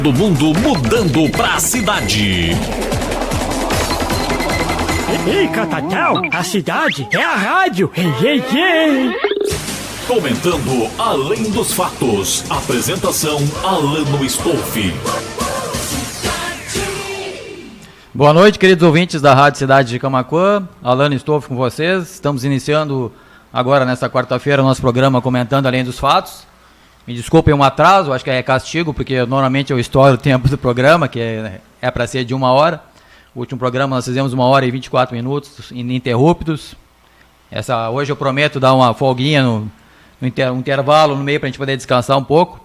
Do mundo mudando pra cidade. Ei, Catatal, a cidade é a rádio. Ei, ei, ei. Comentando além dos fatos. Apresentação Alano Stolfi. Boa noite, queridos ouvintes da Rádio Cidade de Camaquã. Alano Stolfi com vocês. Estamos iniciando agora nesta quarta-feira o nosso programa Comentando Além dos Fatos. Me desculpem um atraso, acho que é castigo, porque normalmente eu estouro o tempo do programa, que é para ser de 1 hora. O último programa nós fizemos 1 hora e 24 minutos ininterruptos. Hoje eu prometo dar uma folguinha no intervalo no meio para a gente poder descansar um pouco.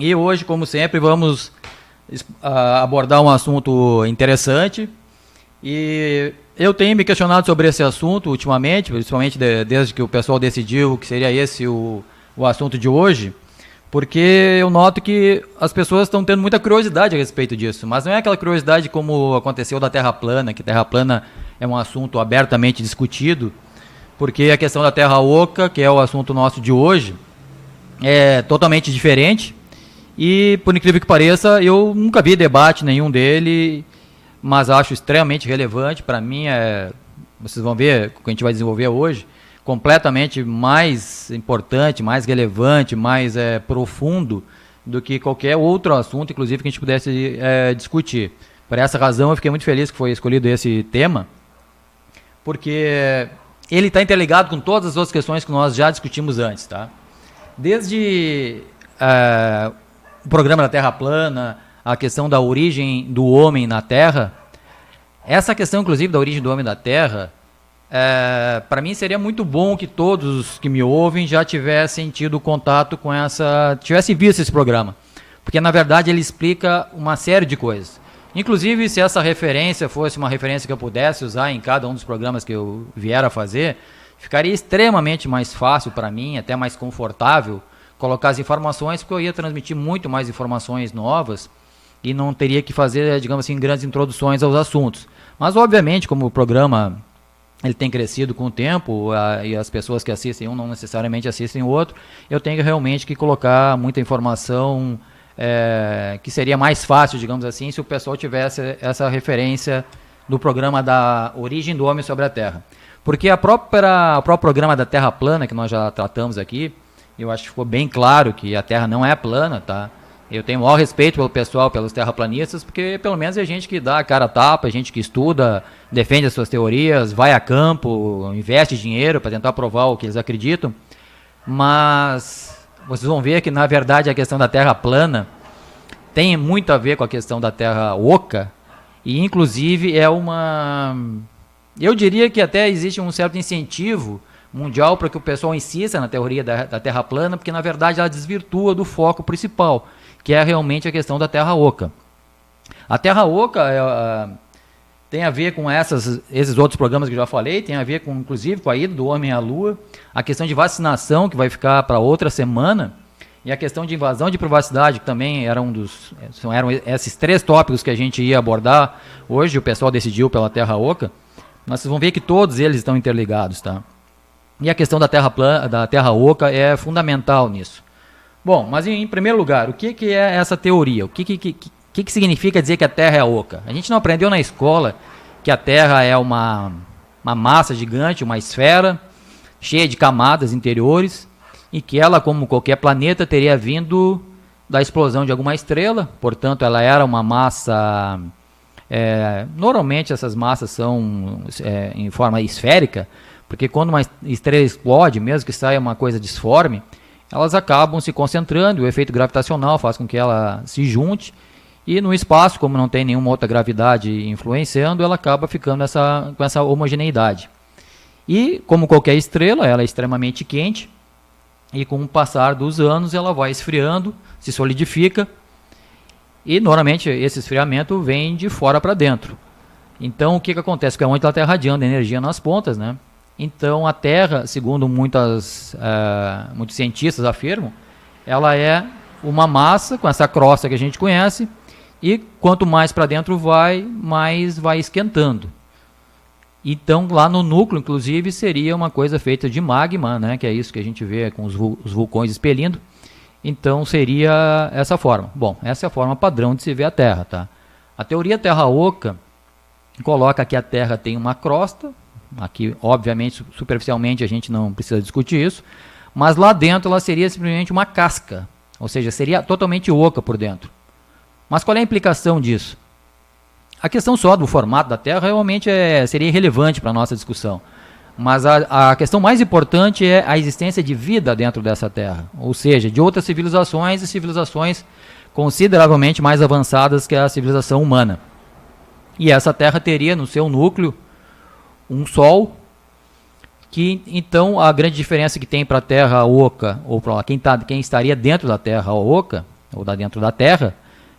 E hoje, como sempre, vamos abordar um assunto interessante. E eu tenho me questionado sobre esse assunto ultimamente, principalmente desde que o pessoal decidiu que seria esse o assunto de hoje. Porque eu noto que as pessoas estão tendo muita curiosidade a respeito disso, mas não é aquela curiosidade como aconteceu da Terra plana, que Terra plana é um assunto abertamente discutido, porque a questão da Terra oca, que é o assunto nosso de hoje, é totalmente diferente, e por incrível que pareça, eu nunca vi debate nenhum dele, mas acho extremamente relevante. Para mim, vocês vão ver o que a gente vai desenvolver hoje, completamente mais importante, mais relevante, mais profundo do que qualquer outro assunto, inclusive, que a gente pudesse discutir. Por essa razão, eu fiquei muito feliz que foi escolhido esse tema, porque ele está interligado com todas as outras questões que nós já discutimos antes, tá? Desde o programa da Terra plana, a questão da origem do homem na Terra, essa questão, inclusive, da origem do homem na Terra, para mim seria muito bom que todos que me ouvem já tivessem tido contato com tivessem visto esse programa, porque na verdade ele explica uma série de coisas. Inclusive, se essa referência fosse uma referência que eu pudesse usar em cada um dos programas que eu vier a fazer, ficaria extremamente mais fácil para mim, até mais confortável, colocar as informações, porque eu ia transmitir muito mais informações novas e não teria que fazer, digamos assim, grandes introduções aos assuntos. Mas obviamente, como o programa ele tem crescido com o tempo, e as pessoas que assistem um não necessariamente assistem o outro, eu tenho realmente que colocar muita informação que seria mais fácil, digamos assim, se o pessoal tivesse essa referência do programa da origem do homem sobre a Terra. Porque o próprio programa da Terra plana, que nós já tratamos aqui, eu acho que ficou bem claro que a Terra não é plana, tá? Eu tenho o maior respeito pelo pessoal, pelos terraplanistas, porque pelo menos é gente que dá a cara a tapa, é gente que estuda, defende as suas teorias, vai a campo, investe dinheiro para tentar provar o que eles acreditam. Mas vocês vão ver que, na verdade, a questão da Terra plana tem muito a ver com a questão da Terra oca, e inclusive eu diria que até existe um certo incentivo mundial para que o pessoal insista na teoria da Terra plana, porque na verdade ela desvirtua do foco principal, que é realmente a questão da Terra oca. A Terra oca tem a ver com esses outros programas que eu já falei, tem a ver com, inclusive, com a ida do homem à Lua, a questão de vacinação, que vai ficar para outra semana, e a questão de invasão de privacidade, que também eram esses 3 tópicos que a gente ia abordar hoje. O pessoal decidiu pela Terra oca, mas vocês vão ver que todos eles estão interligados, tá? E a questão da Terra oca é fundamental nisso. Bom, mas em primeiro lugar, o que é essa teoria? O que significa dizer que a Terra é oca? A gente não aprendeu na escola que a Terra é uma massa gigante, uma esfera, cheia de camadas interiores, e que ela, como qualquer planeta, teria vindo da explosão de alguma estrela. Portanto, ela era uma massa... normalmente essas massas são em forma esférica, porque quando uma estrela explode, mesmo que saia uma coisa disforme, elas acabam se concentrando, e o efeito gravitacional faz com que ela se junte, e no espaço, como não tem nenhuma outra gravidade influenciando, ela acaba ficando com essa homogeneidade. E, como qualquer estrela, ela é extremamente quente, e com o passar dos anos ela vai esfriando, se solidifica, e normalmente esse esfriamento vem de fora para dentro. Então o que acontece? Porque é onde ela está irradiando energia nas pontas, né? Então a Terra, segundo muitos cientistas afirmam, ela é uma massa com essa crosta que a gente conhece, e quanto mais para dentro vai, mais vai esquentando. Então lá no núcleo, inclusive, seria uma coisa feita de magma, né? Que é isso que a gente vê com os vulcões expelindo. Então seria essa forma. Bom, essa é a forma padrão de se ver a Terra, tá? A teoria Terra Oca coloca que a Terra tem uma crosta, aqui obviamente superficialmente a gente não precisa discutir isso, mas lá dentro ela seria simplesmente uma casca, ou seja, seria totalmente oca por dentro. Mas qual é a implicação disso? A questão só do formato da Terra realmente seria irrelevante para a nossa discussão. Mas a questão mais importante é a existência de vida dentro dessa Terra, ou seja, de outras civilizações e civilizações consideravelmente mais avançadas que a civilização humana. E essa Terra teria no seu núcleo um Sol, que então a grande diferença que tem para a Terra oca, ou para quem estaria dentro da Terra oca, ou dentro da Terra,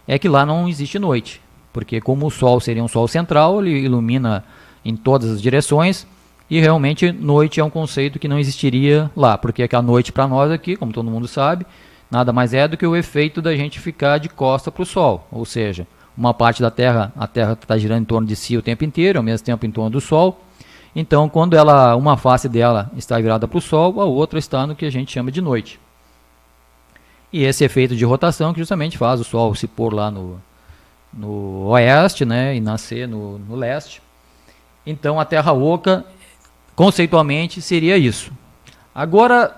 é que lá não existe noite. Porque como o Sol seria um Sol central, ele ilumina em todas as direções, e realmente noite é um conceito que não existiria lá, porque a noite para nós aqui, como todo mundo sabe, nada mais é do que o efeito da gente ficar de costa para o Sol, ou seja, uma parte da Terra, a Terra está girando em torno de si o tempo inteiro, ao mesmo tempo em torno do Sol, então quando uma face dela está virada para o Sol, a outra está no que a gente chama de noite. E esse efeito de rotação que justamente faz o Sol se pôr lá no oeste, né, e nascer no leste. Então a Terra oca conceitualmente seria isso. Agora,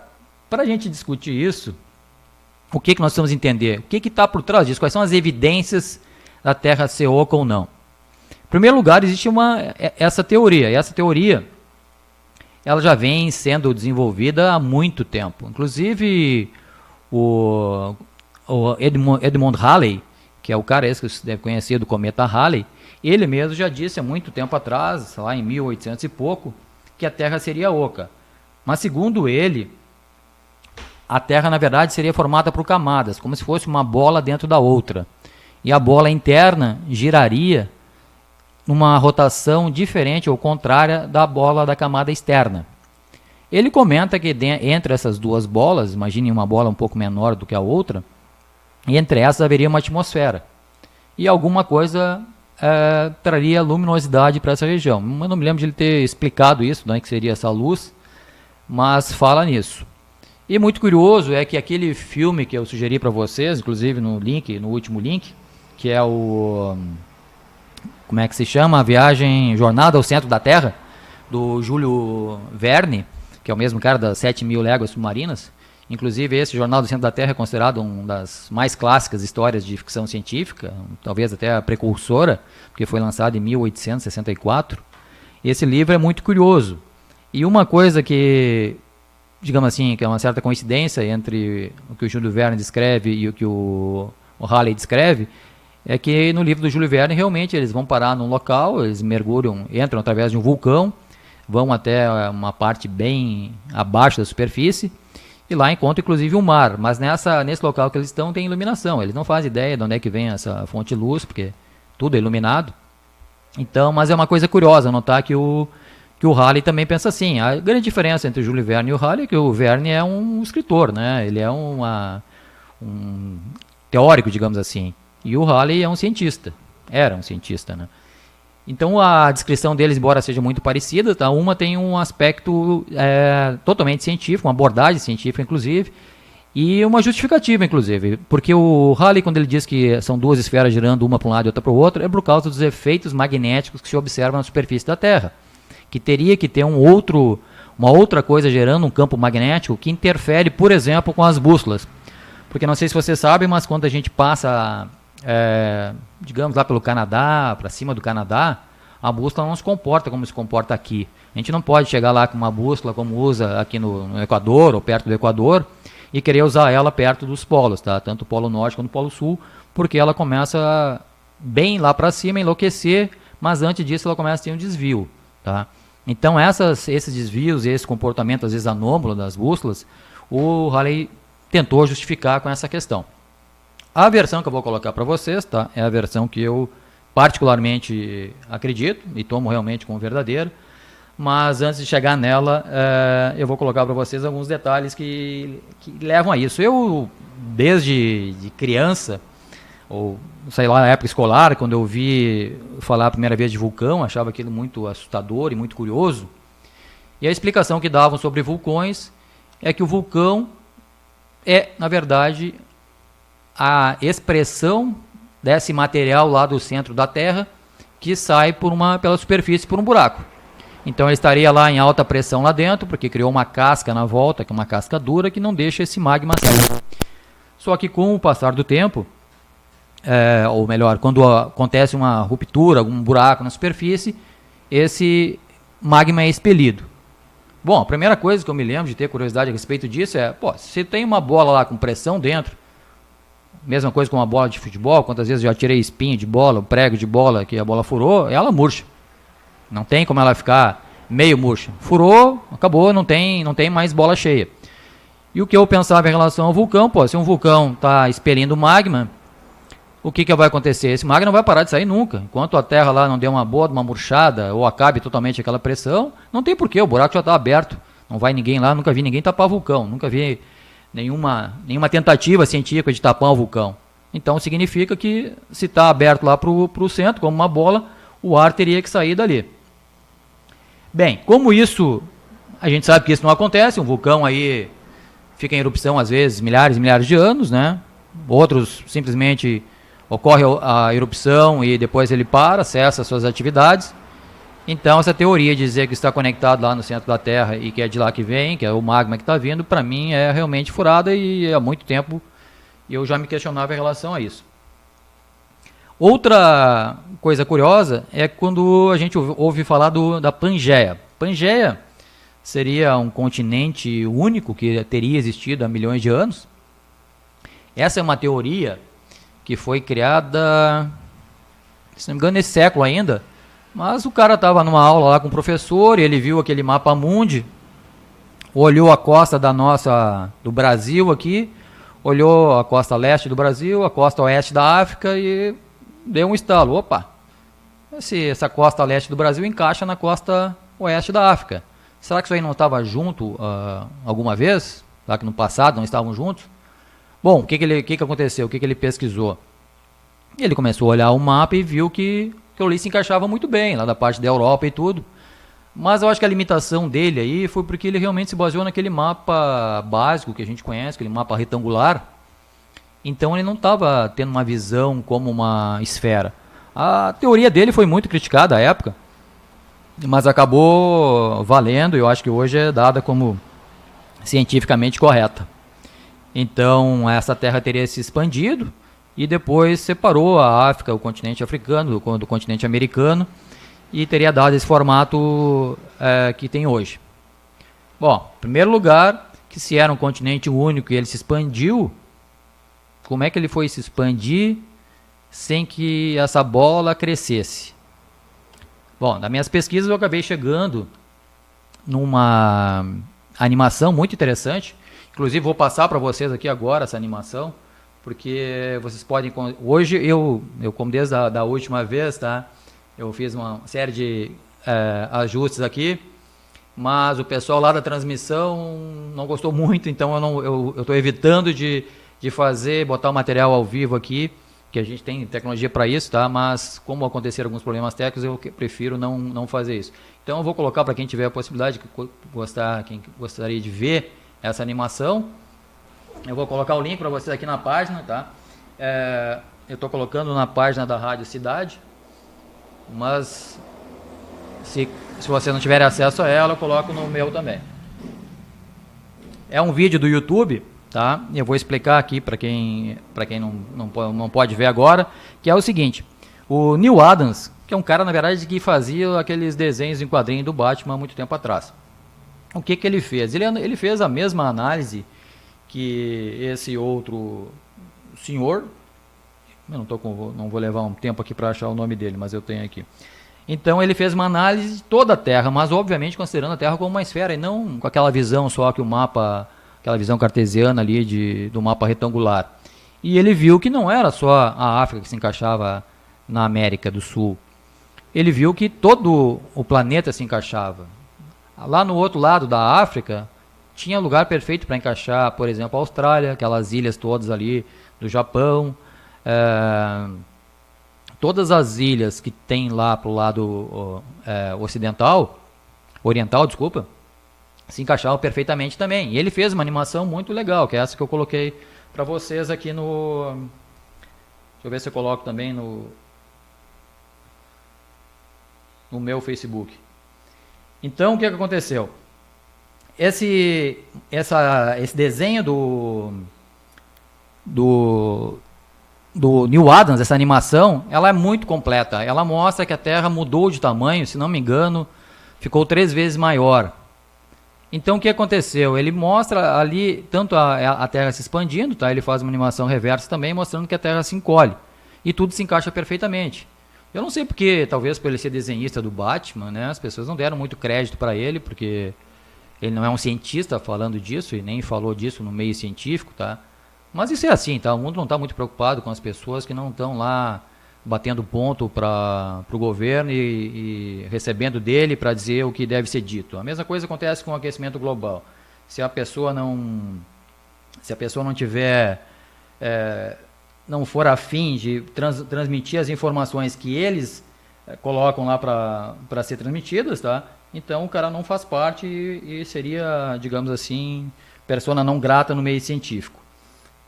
para a gente discutir isso, o que nós precisamos entender? O que está por trás disso? Quais são as evidências da Terra ser oca ou não? Em primeiro lugar, existe essa teoria. E essa teoria ela já vem sendo desenvolvida há muito tempo. Inclusive, o Edmund Halley, que é o cara esse que você deve conhecer do cometa Halley, ele mesmo já disse há muito tempo atrás, lá em 1800 e pouco, que a Terra seria oca. Mas segundo ele, a Terra na verdade seria formada por camadas, como se fosse uma bola dentro da outra. E a bola interna giraria numa rotação diferente ou contrária da bola da camada externa. Ele comenta que entre essas duas bolas, imagine uma bola um pouco menor do que a outra, e entre essas haveria uma atmosfera. E alguma coisa traria luminosidade para essa região. Eu não me lembro de ele ter explicado isso, né, que seria essa luz, mas fala nisso. E muito curioso é que aquele filme que eu sugeri para vocês, inclusive no último link, que é como é que se chama? Jornada ao Centro da Terra, do Júlio Verne, que é o mesmo cara das 7.000 Léguas Submarinas. Inclusive esse Jornal do Centro da Terra é considerado uma das mais clássicas histórias de ficção científica, talvez até a precursora, porque foi lançado em 1864. Esse livro é muito curioso. E uma coisa que, digamos assim, que é uma certa coincidência entre o que o Júlio Verne descreve e o que o Halley descreve, é que no livro do Júlio Verne realmente eles vão parar num local, eles mergulham, entram através de um vulcão, vão até uma parte bem abaixo da superfície, e lá encontra inclusive um mar, mas nesse local que eles estão tem iluminação, eles não fazem ideia de onde é que vem essa fonte de luz, porque tudo é iluminado. Então, mas é uma coisa curiosa notar que o Halley também pensa assim. A grande diferença entre o Júlio Verne e o Halley é que o Verne é um escritor, né? Ele é um teórico, digamos assim, e o Halley é um cientista, era um cientista, né? Então a descrição deles, embora seja muito parecida, tá? Uma tem um aspecto totalmente científico, uma abordagem científica inclusive, e uma justificativa inclusive, porque o Halley, quando ele diz que são duas esferas girando uma para um lado e outra para o outro, é por causa dos efeitos magnéticos que se observam na superfície da Terra, que teria que ter uma outra coisa gerando um campo magnético que interfere, por exemplo, com as bússolas. Porque não sei se você sabe, mas quando a gente passa digamos lá pelo Canadá, para cima do Canadá, a bússola não se comporta como se comporta aqui. A gente não pode chegar lá com uma bússola como usa aqui no Equador ou perto do Equador e querer usar ela perto dos polos, tá? Tanto o Polo Norte quanto o Polo Sul, porque ela começa bem lá para cima a enlouquecer, mas antes disso ela começa a ter um desvio, tá? Então esses desvios e esse comportamento às vezes anômalo das bússolas, o Halley tentou justificar com essa questão. A versão que eu vou colocar para vocês, tá, é a versão que eu particularmente acredito e tomo realmente como verdadeira, mas antes de chegar nela, eu vou colocar para vocês alguns detalhes que levam a isso. Eu, desde criança, ou sei lá, na época escolar, quando eu vi falar a primeira vez de vulcão, achava aquilo muito assustador e muito curioso. E a explicação que davam sobre vulcões é que o vulcão é, na verdade, a expressão desse material lá do centro da Terra que sai pela superfície por um buraco. Então ele estaria lá em alta pressão lá dentro, porque criou uma casca na volta, que é uma casca dura, que não deixa esse magma sair. Só que com o passar do tempo, ou melhor, quando acontece uma ruptura, algum buraco na superfície, esse magma é expelido. Bom, a primeira coisa que eu me lembro de ter curiosidade a respeito disso é, se tem uma bola lá com pressão dentro, mesma coisa com uma bola de futebol, quantas vezes eu já tirei espinho de bola, prego de bola, que a bola furou, ela murcha. Não tem como ela ficar meio murcha. Furou, acabou, não tem mais bola cheia. E o que eu pensava em relação ao vulcão, se um vulcão está expelindo magma, o que vai acontecer? Esse magma não vai parar de sair nunca. Enquanto a Terra lá não deu uma murchada, ou acabe totalmente aquela pressão, não tem porquê, o buraco já está aberto. Não vai ninguém lá, nunca vi ninguém tapar vulcão, nunca vi nenhuma tentativa científica de tapar um vulcão. Então significa que se está aberto lá para o centro, como uma bola, o ar teria que sair dali. Bem, como isso, a gente sabe que isso não acontece, um vulcão aí fica em erupção às vezes milhares e milhares de anos, né? Outros simplesmente ocorre a erupção e depois ele cessa suas atividades. Então essa teoria de dizer que está conectado lá no centro da Terra e que é de lá que vem, que é o magma que está vindo, para mim é realmente furada e há muito tempo eu já me questionava em relação a isso. Outra coisa curiosa é quando a gente ouve falar da Pangeia. Pangeia seria um continente único que teria existido há milhões de anos. Essa é uma teoria que foi criada, se não me engano, nesse século ainda. Mas o cara estava numa aula lá com o professor e ele viu aquele mapa mundi, olhou a costa do Brasil aqui, olhou a costa leste do Brasil, a costa oeste da África e deu um estalo. Opa, essa costa leste do Brasil encaixa na costa oeste da África. Será que isso aí não estava junto alguma vez? Será que no passado não estavam juntos? Bom, o que aconteceu? O que ele pesquisou? Ele começou a olhar o mapa e viu que aquilo ali se encaixava muito bem, lá da parte da Europa e tudo. Mas eu acho que a limitação dele aí foi porque ele realmente se baseou naquele mapa básico que a gente conhece, aquele mapa retangular. Então ele não estava tendo uma visão como uma esfera. A teoria dele foi muito criticada à época, mas acabou valendo e eu acho que hoje é dada como cientificamente correta. Então essa terra teria se expandido e depois separou a África, o continente africano, do continente americano, e teria dado esse formato que tem hoje. Bom, em primeiro lugar, que se era um continente único e ele se expandiu, como é que ele foi se expandir sem que essa bola crescesse? Bom, nas minhas pesquisas eu acabei chegando numa animação muito interessante. Inclusive vou passar para vocês aqui agora essa animação, porque vocês podem... Hoje eu como desde a última vez, tá? Eu fiz uma série de ajustes aqui, mas o pessoal lá da transmissão não gostou muito, então eu estou evitando de botar o material ao vivo aqui, que a gente tem tecnologia para isso, tá? Mas como aconteceram alguns problemas técnicos, eu prefiro não fazer isso. Então eu vou colocar para quem tiver a possibilidade, quem gostaria de ver essa animação, eu vou colocar o link para vocês aqui na página, tá? Eu estou colocando na página da Rádio Cidade, mas se vocês não tiverem acesso a ela, eu coloco no meu também. É um vídeo do YouTube, tá? Eu vou explicar aqui para quem não pode ver agora, que é o seguinte: o Neil Adams, que é um cara na verdade que fazia aqueles desenhos em quadrinho do Batman há muito tempo atrás. O que ele fez? Ele fez a mesma análise que esse outro senhor. Eu não vou levar um tempo aqui para achar o nome dele, mas eu tenho aqui. Então ele fez uma análise de toda a Terra, mas obviamente considerando a Terra como uma esfera e não com aquela visão só que o mapa, aquela visão cartesiana ali do mapa retangular. E ele viu que não era só a África que se encaixava na América do Sul. Ele viu que todo o planeta se encaixava. Lá no outro lado da África, tinha lugar perfeito para encaixar, por exemplo, a Austrália, aquelas ilhas todas ali do Japão, todas as ilhas que tem lá para o lado oriental, se encaixava perfeitamente também. E ele fez uma animação muito legal, que é essa que eu coloquei para vocês aqui no... Deixa eu ver se eu coloco também no meu Facebook. Então, o que aconteceu? Esse desenho do Neal Adams, essa animação, ela é muito completa. Ela mostra que a Terra mudou de tamanho, se não me engano, ficou 3 vezes maior. Então, o que aconteceu? Ele mostra ali tanto a Terra se expandindo, tá? Ele faz uma animação reversa também, mostrando que a Terra se encolhe. E tudo se encaixa perfeitamente. Eu não sei porque, talvez por ele ser desenhista do Batman, né? As pessoas não deram muito crédito para ele, porque ele não é um cientista falando disso, e nem falou disso no meio científico, tá? Mas isso é assim, tá? O mundo não está muito preocupado com as pessoas que não estão lá batendo ponto para o governo e recebendo dele para dizer o que deve ser dito. A mesma coisa acontece com o aquecimento global. Se a pessoa não tiver, não for afim de transmitir as informações que eles colocam lá para ser transmitidas, tá? Então o cara não faz parte e seria, digamos assim, persona não grata no meio científico.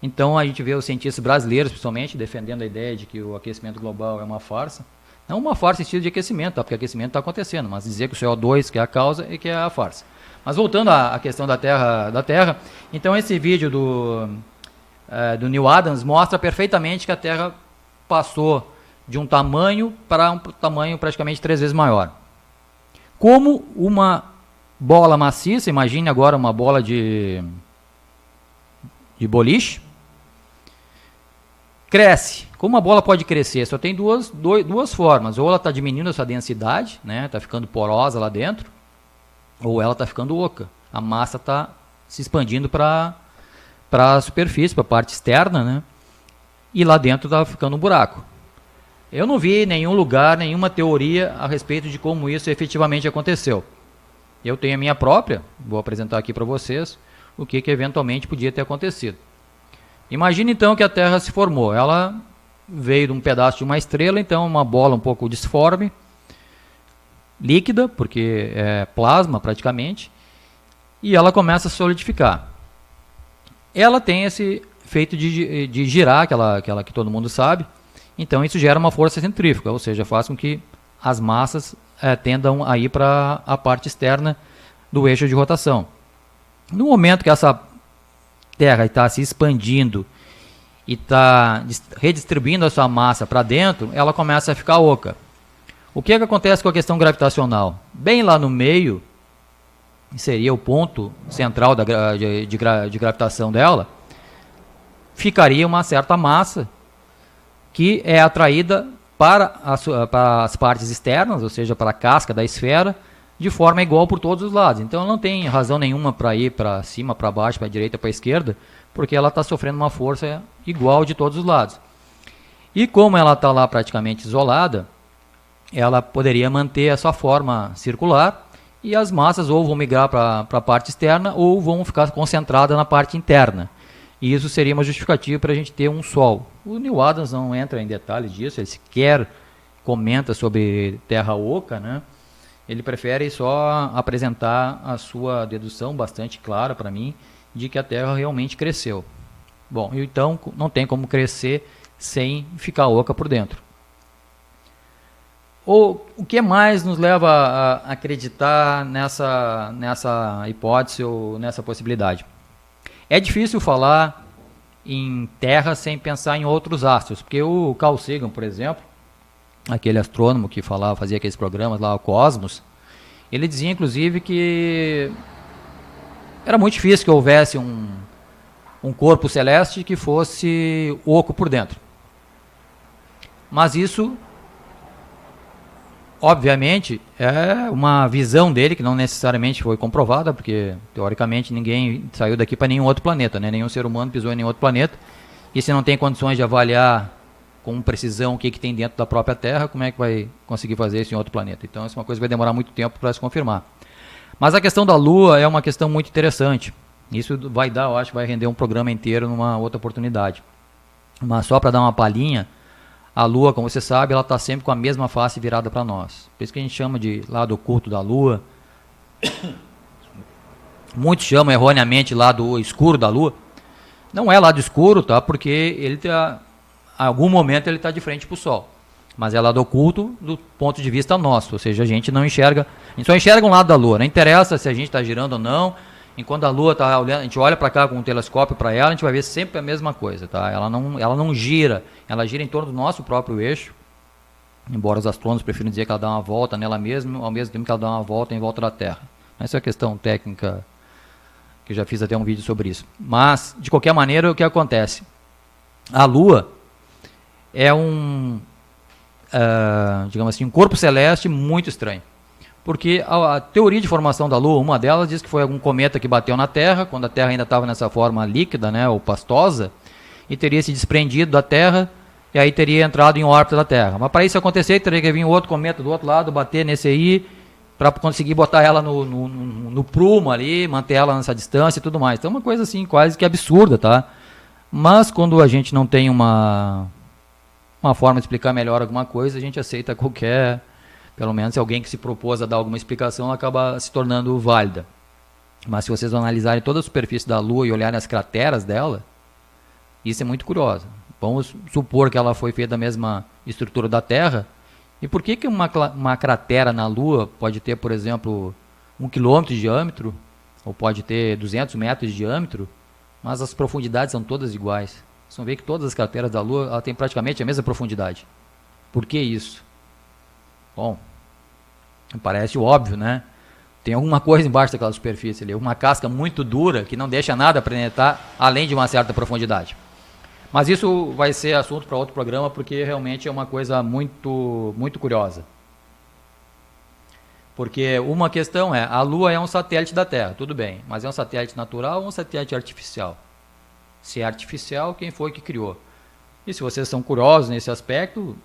Então a gente vê os cientistas brasileiros, principalmente, defendendo a ideia de que o aquecimento global é uma farsa. Não uma farsa em estilo de aquecimento, tá? Porque aquecimento está acontecendo, mas dizer que o CO2 que é a causa e que é a farsa. Mas voltando à questão da Terra, então esse vídeo do Neal Adams mostra perfeitamente que a Terra passou de um tamanho para um tamanho praticamente 3 vezes maior. Como uma bola maciça, imagine agora uma bola de boliche, cresce. Como uma bola pode crescer? Só tem duas formas. Ou ela está diminuindo a sua densidade, né? Está ficando porosa lá dentro, ou ela está ficando oca. A massa está se expandindo para a superfície, para a parte externa, né? E lá dentro está ficando um buraco. Eu não vi em nenhum lugar, nenhuma teoria a respeito de como isso efetivamente aconteceu. Eu tenho a minha própria, vou apresentar aqui para vocês o que eventualmente podia ter acontecido. Imagine então que a Terra se formou. Ela veio de um pedaço de uma estrela, então uma bola um pouco disforme, líquida, porque é plasma praticamente, e ela começa a solidificar. Ela tem esse efeito de girar, aquela que todo mundo sabe, então isso gera uma força centrífuga, ou seja, faz com que as massas tendam a ir para a parte externa do eixo de rotação. No momento que essa Terra está se expandindo e está redistribuindo a sua massa para dentro, ela começa a ficar oca. O que acontece com a questão gravitacional? Bem lá no meio, seria o ponto central de gravitação dela, ficaria uma certa massa que é atraída para as partes externas, ou seja, para a casca da esfera, de forma igual por todos os lados. Então ela não tem razão nenhuma para ir para cima, para baixo, para a direita, para a esquerda, porque ela está sofrendo uma força igual de todos os lados. E como ela está lá praticamente isolada, ela poderia manter a sua forma circular e as massas ou vão migrar para a parte externa ou vão ficar concentradas na parte interna. E isso seria uma justificativa para a gente ter um Sol. O Neal Adams não entra em detalhes disso, ele sequer comenta sobre terra oca, né? Ele prefere só apresentar a sua dedução bastante clara para mim de que a Terra realmente cresceu. Bom, então não tem como crescer sem ficar oca por dentro. O que mais nos leva a acreditar nessa hipótese ou nessa possibilidade? É difícil falar em Terra sem pensar em outros astros, porque o Carl Sagan, por exemplo, aquele astrônomo que fazia aqueles programas lá, o Cosmos, ele dizia inclusive que era muito difícil que houvesse um corpo celeste que fosse oco por dentro. Mas isso, obviamente, é uma visão dele que não necessariamente foi comprovada, porque teoricamente ninguém saiu daqui para nenhum outro planeta, né? Nenhum ser humano pisou em nenhum outro planeta, e se não tem condições de avaliar com precisão o que tem dentro da própria Terra, como é que vai conseguir fazer isso em outro planeta? Então isso é uma coisa que vai demorar muito tempo para se confirmar. Mas a questão da Lua é uma questão muito interessante. Isso eu acho que vai render um programa inteiro numa outra oportunidade. Mas só para dar uma palhinha, a Lua, como você sabe, ela está sempre com a mesma face virada para nós. Por isso que a gente chama de lado oculto da Lua. muitos chamam erroneamente lado escuro da Lua. Não é lado escuro, tá? Porque ele tá, em algum momento ele está de frente para o Sol. Mas é lado oculto do ponto de vista nosso, ou seja, a gente só enxerga um lado da Lua, não interessa se a gente está girando ou não. Enquanto a Lua está olhando, a gente olha para cá com um telescópio para ela, a gente vai ver sempre a mesma coisa, tá? Ela não gira, ela gira em torno do nosso próprio eixo, embora os astrônomos prefiram dizer que ela dá uma volta nela mesma, ao mesmo tempo que ela dá uma volta em volta da Terra. Essa é a questão técnica, que eu já fiz até um vídeo sobre isso. Mas, de qualquer maneira, o que acontece? A Lua é digamos assim, um corpo celeste muito estranho. Porque a teoria de formação da Lua, uma delas diz que foi algum cometa que bateu na Terra, quando a Terra ainda estava nessa forma líquida, né, ou pastosa, e teria se desprendido da Terra, e aí teria entrado em órbita da Terra. Mas para isso acontecer, teria que vir outro cometa do outro lado, bater nesse aí, para conseguir botar ela no prumo ali, manter ela nessa distância e tudo mais. Então é uma coisa assim, quase que absurda, tá? Mas quando a gente não tem uma forma de explicar melhor alguma coisa, a gente aceita qualquer... Pelo menos se alguém que se propôs a dar alguma explicação, ela acaba se tornando válida. Mas se vocês analisarem toda a superfície da Lua e olharem as crateras dela, isso é muito curioso. Vamos supor que ela foi feita da mesma estrutura da Terra. E por que uma cratera na Lua pode ter, por exemplo, 1 quilômetro de diâmetro, ou pode ter 200 metros de diâmetro, mas as profundidades são todas iguais? Vocês vão ver que todas as crateras da Lua ela tem praticamente a mesma profundidade. Por que isso? Bom, parece óbvio, né? Tem alguma coisa embaixo daquela superfície ali, uma casca muito dura que não deixa nada penetrar além de uma certa profundidade. Mas isso vai ser assunto para outro programa, porque realmente é uma coisa muito, muito curiosa. Porque uma questão é, a Lua é um satélite da Terra, tudo bem, mas é um satélite natural ou um satélite artificial? Se é artificial, quem foi que criou? E se vocês são curiosos nesse aspecto,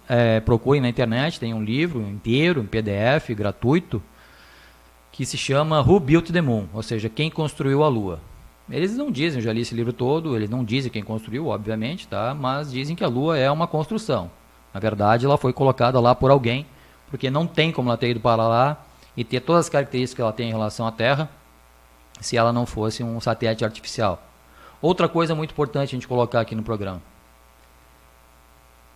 procurem na internet, tem um livro inteiro, em PDF, gratuito, que se chama Who Built the Moon, ou seja, quem construiu a Lua. Eles não dizem, eu já li esse livro todo, eles não dizem quem construiu, obviamente, tá? Mas dizem que a Lua é uma construção. Na verdade, ela foi colocada lá por alguém, porque não tem como ela ter ido para lá e ter todas as características que ela tem em relação à Terra, se ela não fosse um satélite artificial. Outra coisa muito importante a gente colocar aqui no programa.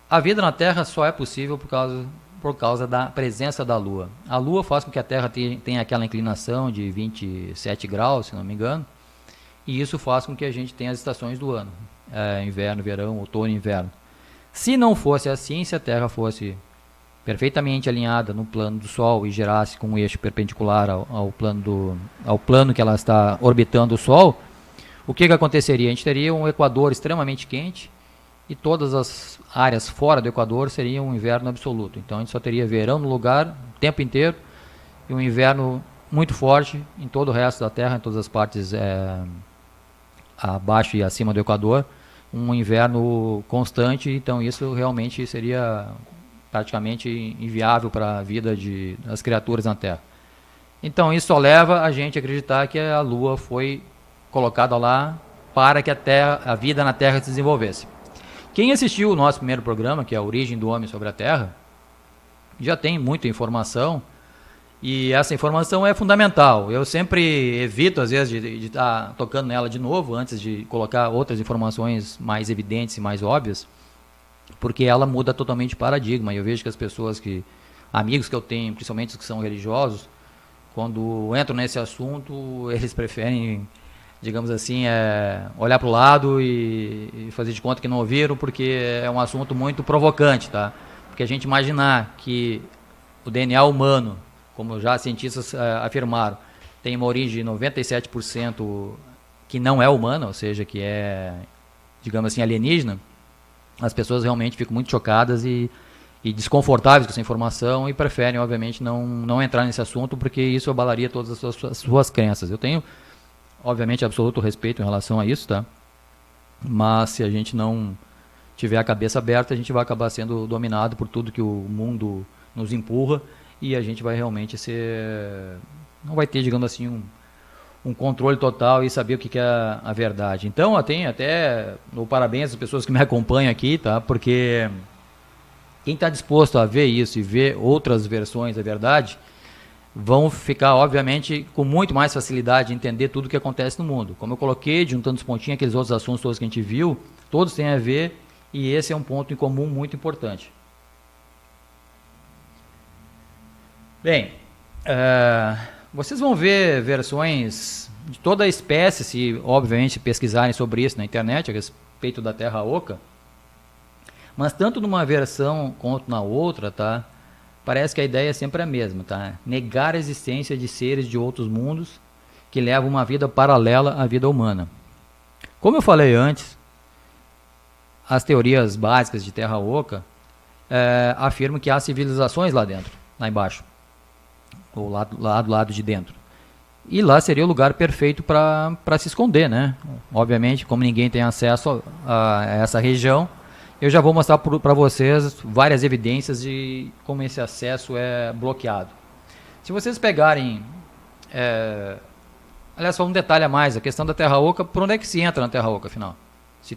A vida na Terra só é possível por causa da presença da Lua. A Lua faz com que a Terra tenha aquela inclinação de 27 graus, se não me engano, e isso faz com que a gente tenha as estações do ano, inverno, verão, outono e inverno. Se não fosse assim, se a Terra fosse perfeitamente alinhada no plano do Sol e girasse com um eixo perpendicular ao plano que ela está orbitando o Sol, o que aconteceria? A gente teria um equador extremamente quente e todas as áreas fora do equador seriam um inverno absoluto. Então a gente só teria verão no lugar o tempo inteiro e um inverno muito forte em todo o resto da Terra, em todas as partes abaixo e acima do equador, um inverno constante. Então isso realmente seria praticamente inviável para a vida das criaturas na Terra. Então isso só leva a gente a acreditar que a Lua foi colocada lá para que a vida na Terra se desenvolvesse. Quem assistiu o nosso primeiro programa, que é a Origem do Homem sobre a Terra, já tem muita informação, e essa informação é fundamental. Eu sempre evito, às vezes, de estar tocando nela de novo, antes de colocar outras informações mais evidentes e mais óbvias, porque ela muda totalmente o paradigma. E eu vejo que as pessoas amigos que eu tenho, principalmente os que são religiosos, quando entram nesse assunto, eles preferem, digamos assim, olhar para o lado e fazer de conta que não ouviram, porque é um assunto muito provocante, tá? Porque a gente imaginar que o DNA humano, como já cientistas afirmaram, tem uma origem de 97% que não é humana, ou seja, que é, digamos assim, alienígena, as pessoas realmente ficam muito chocadas e desconfortáveis com essa informação e preferem, obviamente, não entrar nesse assunto, porque isso abalaria todas as suas crenças. Eu tenho, obviamente, absoluto respeito em relação a isso, tá? Mas se a gente não tiver a cabeça aberta, a gente vai acabar sendo dominado por tudo que o mundo nos empurra e a gente vai realmente não vai ter, digamos assim, um controle total e saber o que é a verdade. Então, eu tenho até parabéns às pessoas que me acompanham aqui, tá? Porque quem está disposto a ver isso e ver outras versões da verdade vão ficar, obviamente, com muito mais facilidade de entender tudo o que acontece no mundo. Como eu coloquei, juntando os pontinhos, aqueles outros assuntos todos que a gente viu, todos têm a ver, e esse é um ponto em comum muito importante. Bem, vocês vão ver versões de toda a espécie, se obviamente pesquisarem sobre isso na internet, a respeito da Terra Oca, mas tanto numa versão quanto na outra, tá? Parece que a ideia é sempre a mesma, tá? Negar a existência de seres de outros mundos que levam uma vida paralela à vida humana. Como eu falei antes, as teorias básicas de Terra Oca afirmam que há civilizações lá dentro, lá embaixo, ou lá do lado de dentro. E lá seria o lugar perfeito para se esconder, né? Obviamente, como ninguém tem acesso a essa região, eu já vou mostrar para vocês várias evidências de como esse acesso é bloqueado. Se vocês pegarem... aliás, só um detalhe a mais, a questão da Terra Oca, por onde é que se entra na Terra Oca, afinal? Se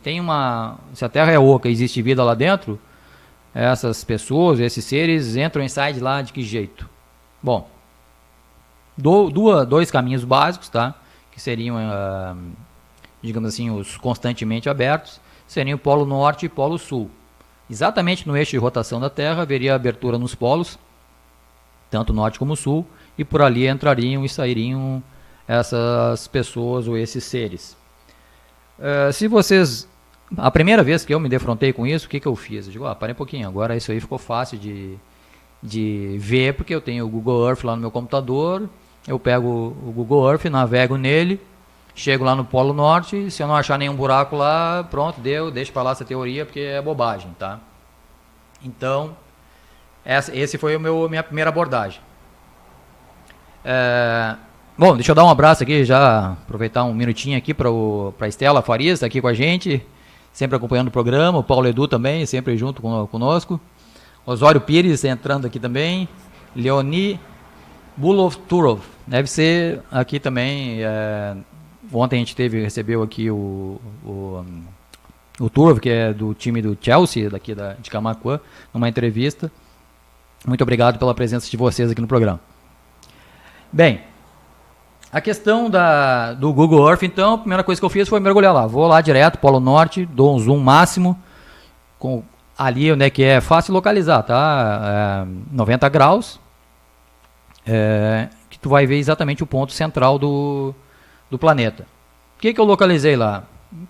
a Terra é oca e existe vida lá dentro, essas pessoas, esses seres entram e saem de lá de que jeito? Bom, dois caminhos básicos, tá? Que seriam, digamos assim, os constantemente abertos, seriam o Polo Norte e Polo Sul. Exatamente no eixo de rotação da Terra haveria abertura nos polos, tanto Norte como Sul, e por ali entrariam e sairiam essas pessoas ou esses seres. Se vocês... A primeira vez que eu me defrontei com isso, o que eu fiz? Eu digo, parei um pouquinho, agora isso aí ficou fácil de ver, porque eu tenho o Google Earth lá no meu computador, eu pego o Google Earth, navego nele, chego lá no Polo Norte, se eu não achar nenhum buraco lá, pronto, deixa para lá essa teoria, porque é bobagem, tá? Então, esse foi minha primeira abordagem. Bom, deixa eu dar um abraço aqui, já aproveitar um minutinho aqui para a Estela Farias, está aqui com a gente, sempre acompanhando o programa, o Paulo Edu também, sempre junto conosco, Osório Pires entrando aqui também, Leoni Bulovturov, deve ser aqui também, ontem a gente recebeu aqui o Turov, que é do time do Chelsea, daqui de Camaquã, numa entrevista. Muito obrigado pela presença de vocês aqui no programa. Bem, a questão do Google Earth, então, a primeira coisa que eu fiz foi mergulhar lá. Vou lá direto, Polo Norte, dou um zoom máximo, ali onde é que é fácil localizar, tá? 90 graus, que tu vai ver exatamente o ponto central do planeta. O que eu localizei lá?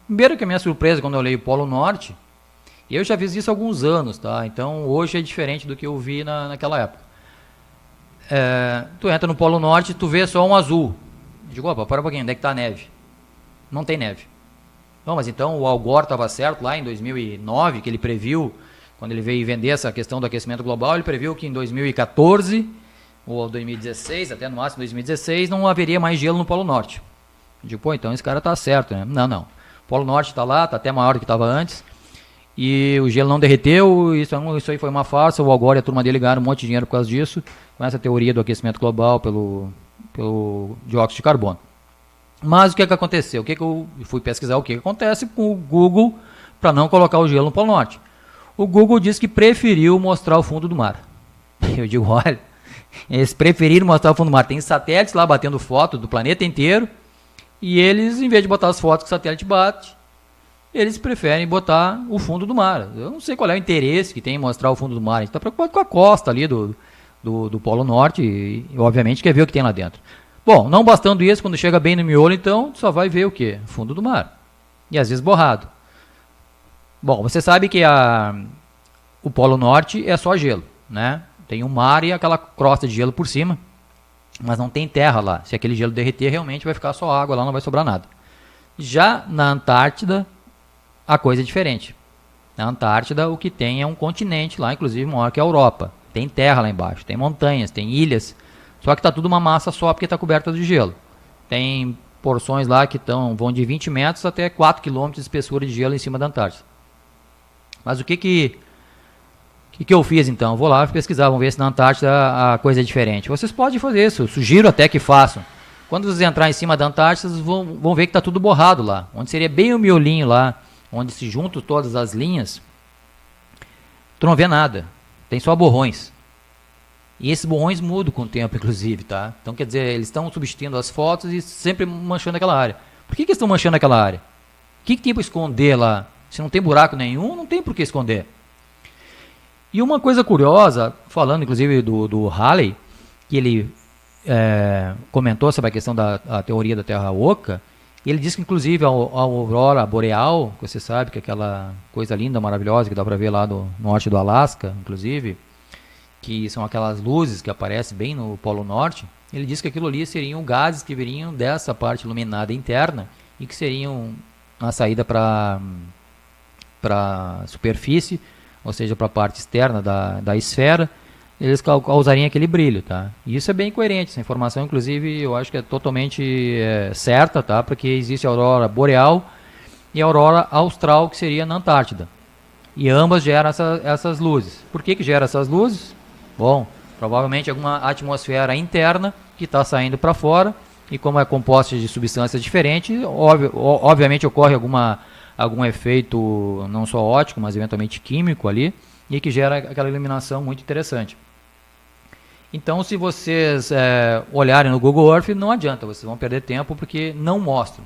Primeiro que a minha surpresa quando eu olhei o Polo Norte, eu já fiz isso há alguns anos, tá? Então hoje é diferente do que eu vi naquela época. Tu entra no Polo Norte e tu vê só um azul. Eu digo, para um pouquinho, onde é que está a neve? Não tem neve. Não, mas então o Al Gore estava certo lá em 2009, que ele previu, quando ele veio vender essa questão do aquecimento global, ele previu que em 2014, ou 2016, até no máximo 2016, não haveria mais gelo no Polo Norte. Eu digo, então esse cara está certo, né? Não. O Polo Norte está lá, está até maior do que estava antes, e o gelo não derreteu, isso aí foi uma farsa, o Al Gore e a turma dele ganharam um monte de dinheiro por causa disso, com essa teoria do aquecimento global pelo dióxido de carbono. Mas o que aconteceu? O que eu fui pesquisar o que acontece com o Google para não colocar o gelo no Polo Norte. O Google disse que preferiu mostrar o fundo do mar. Eu digo, olha, eles preferiram mostrar o fundo do mar. Tem satélites lá batendo foto do planeta inteiro e eles, em vez de botar as fotos que o satélite bate, eles preferem botar o fundo do mar. Eu não sei qual é o interesse que tem em mostrar o fundo do mar. A gente está preocupado com a costa ali do Polo Norte e obviamente quer ver o que tem lá dentro. Bom, não bastando isso, quando chega bem no miolo, então, só vai ver o quê? Fundo do mar. E às vezes borrado. Bom, você sabe que o Polo Norte é só gelo, né? Tem um mar e aquela crosta de gelo por cima, mas não tem terra lá. Se aquele gelo derreter, realmente vai ficar só água lá, não vai sobrar nada. Já na Antártida, a coisa é diferente. Na Antártida, o que tem é um continente lá, inclusive maior que a Europa. Tem terra lá embaixo, tem montanhas, tem ilhas, só que está tudo uma massa só porque está coberta de gelo. Tem porções lá que vão de 20 metros até 4 km de espessura de gelo em cima da Antártida. Mas o que eu fiz então? Vou lá pesquisar, vamos ver se na Antártida a coisa é diferente. Vocês podem fazer isso, eu sugiro até que façam. Quando vocês entrarem em cima da Antártida, vocês vão ver que está tudo borrado lá. Onde seria bem o miolinho lá, onde se juntam todas as linhas, tu não vê nada. Tem só borrões. E esses borrões mudam com o tempo, inclusive, tá? Então, quer dizer, eles estão substituindo as fotos e sempre manchando aquela área. Por que eles estão manchando aquela área? O que tem para esconder lá? Se não tem buraco nenhum, não tem por que esconder. E uma coisa curiosa, falando inclusive do Halley, que ele comentou sobre a questão da teoria da Terra Oca, ele disse que inclusive a aurora boreal, que você sabe que é aquela coisa linda, maravilhosa, que dá para ver lá do norte do Alasca, inclusive, que são aquelas luzes que aparecem bem no Polo Norte, ele disse que aquilo ali seriam gases que viriam dessa parte iluminada interna e que seriam na saída para a superfície, ou seja, para a parte externa da esfera, eles causariam aquele brilho, tá? E isso é bem coerente, essa informação, inclusive, eu acho que é totalmente certa, tá? Porque existe a aurora boreal e a aurora austral, que seria na Antártida. E ambas geram essas luzes. Por que gera essas luzes? Bom, provavelmente alguma atmosfera interna que está saindo para fora, e como é composta de substâncias diferentes, obviamente ocorre algum efeito não só óptico, mas eventualmente químico ali, e que gera aquela iluminação muito interessante. Então, se vocês olharem no Google Earth, não adianta, vocês vão perder tempo porque não mostram.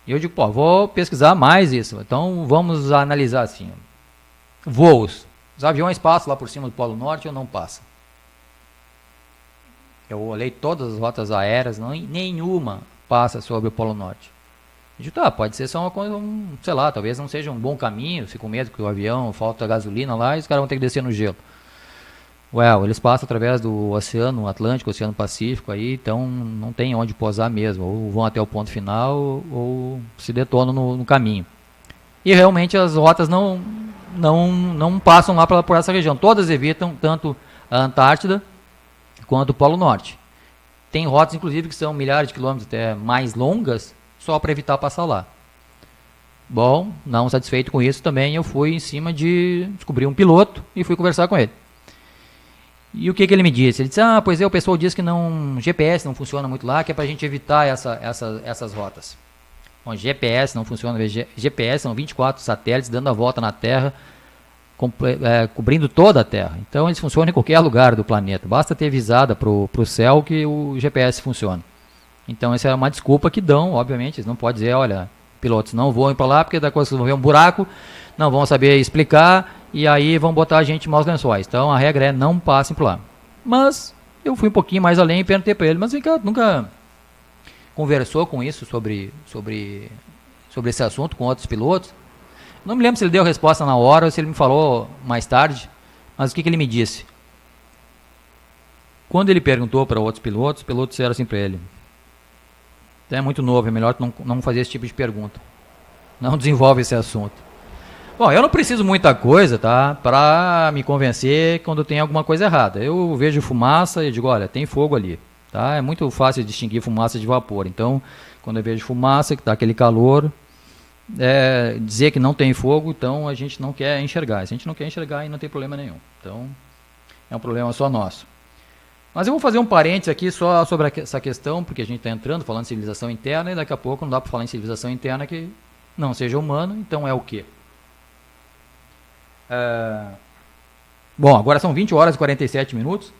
E eu digo, vou pesquisar mais isso. Então, vamos analisar assim. Voos. Os aviões passam lá por cima do Polo Norte ou não passam? Eu olhei todas as rotas aéreas, nenhuma passa sobre o Polo Norte. Eu digo, pode ser só uma coisa, sei lá, talvez não seja um bom caminho, fico com medo que o avião falta gasolina lá e os caras vão ter que descer no gelo. Eles passam através do Oceano Atlântico, Oceano Pacífico aí, então não tem onde pousar mesmo, ou vão até o ponto final ou se detonam no caminho. E realmente as rotas não passam lá por essa região, todas evitam tanto a Antártida quanto o Polo Norte. Tem rotas inclusive que são milhares de quilômetros até mais longas, só para evitar passar lá. Bom, não satisfeito com isso também, eu fui em cima de descobrir um piloto e fui conversar com ele. E o que ele me disse? Ele disse, pois o pessoal diz que GPS não funciona muito lá, que é para a gente evitar essas rotas. Bom, GPS não funciona, GPS são 24 satélites dando a volta na Terra, cobrindo toda a Terra. Então eles funcionam em qualquer lugar do planeta, basta ter visada para o céu que o GPS funciona. Então essa é uma desculpa que dão, obviamente, eles não podem dizer, olha, pilotos não voem para lá porque da coisa vocês vão ver um buraco, não vão saber explicar e aí vão botar a gente em maus lençóis. Então a regra é não passem por lá. Mas eu fui um pouquinho mais além e perguntei para ele, mas nunca conversou com isso sobre esse assunto com outros pilotos? Não me lembro se ele deu resposta na hora ou se ele me falou mais tarde, mas o que ele me disse? Quando ele perguntou para outros pilotos, os pilotos disseram assim para ele, é muito novo, é melhor não fazer esse tipo de pergunta. Não desenvolve esse assunto. Bom, eu não preciso muita coisa, tá, para me convencer quando tem alguma coisa errada. Eu vejo fumaça e digo, olha, tem fogo ali. Tá? É muito fácil distinguir fumaça de vapor. Então, quando eu vejo fumaça, que está aquele calor, dizer que não tem fogo, então a gente não quer enxergar. Se a gente não quer enxergar, aí não tem problema nenhum. Então, é um problema só nosso. Mas eu vou fazer um parênteses aqui só sobre essa questão, porque a gente está entrando, falando de civilização interna, e daqui a pouco não dá para falar em civilização interna que não seja humano, então é o quê? Bom, agora são 20 horas e 47 minutos.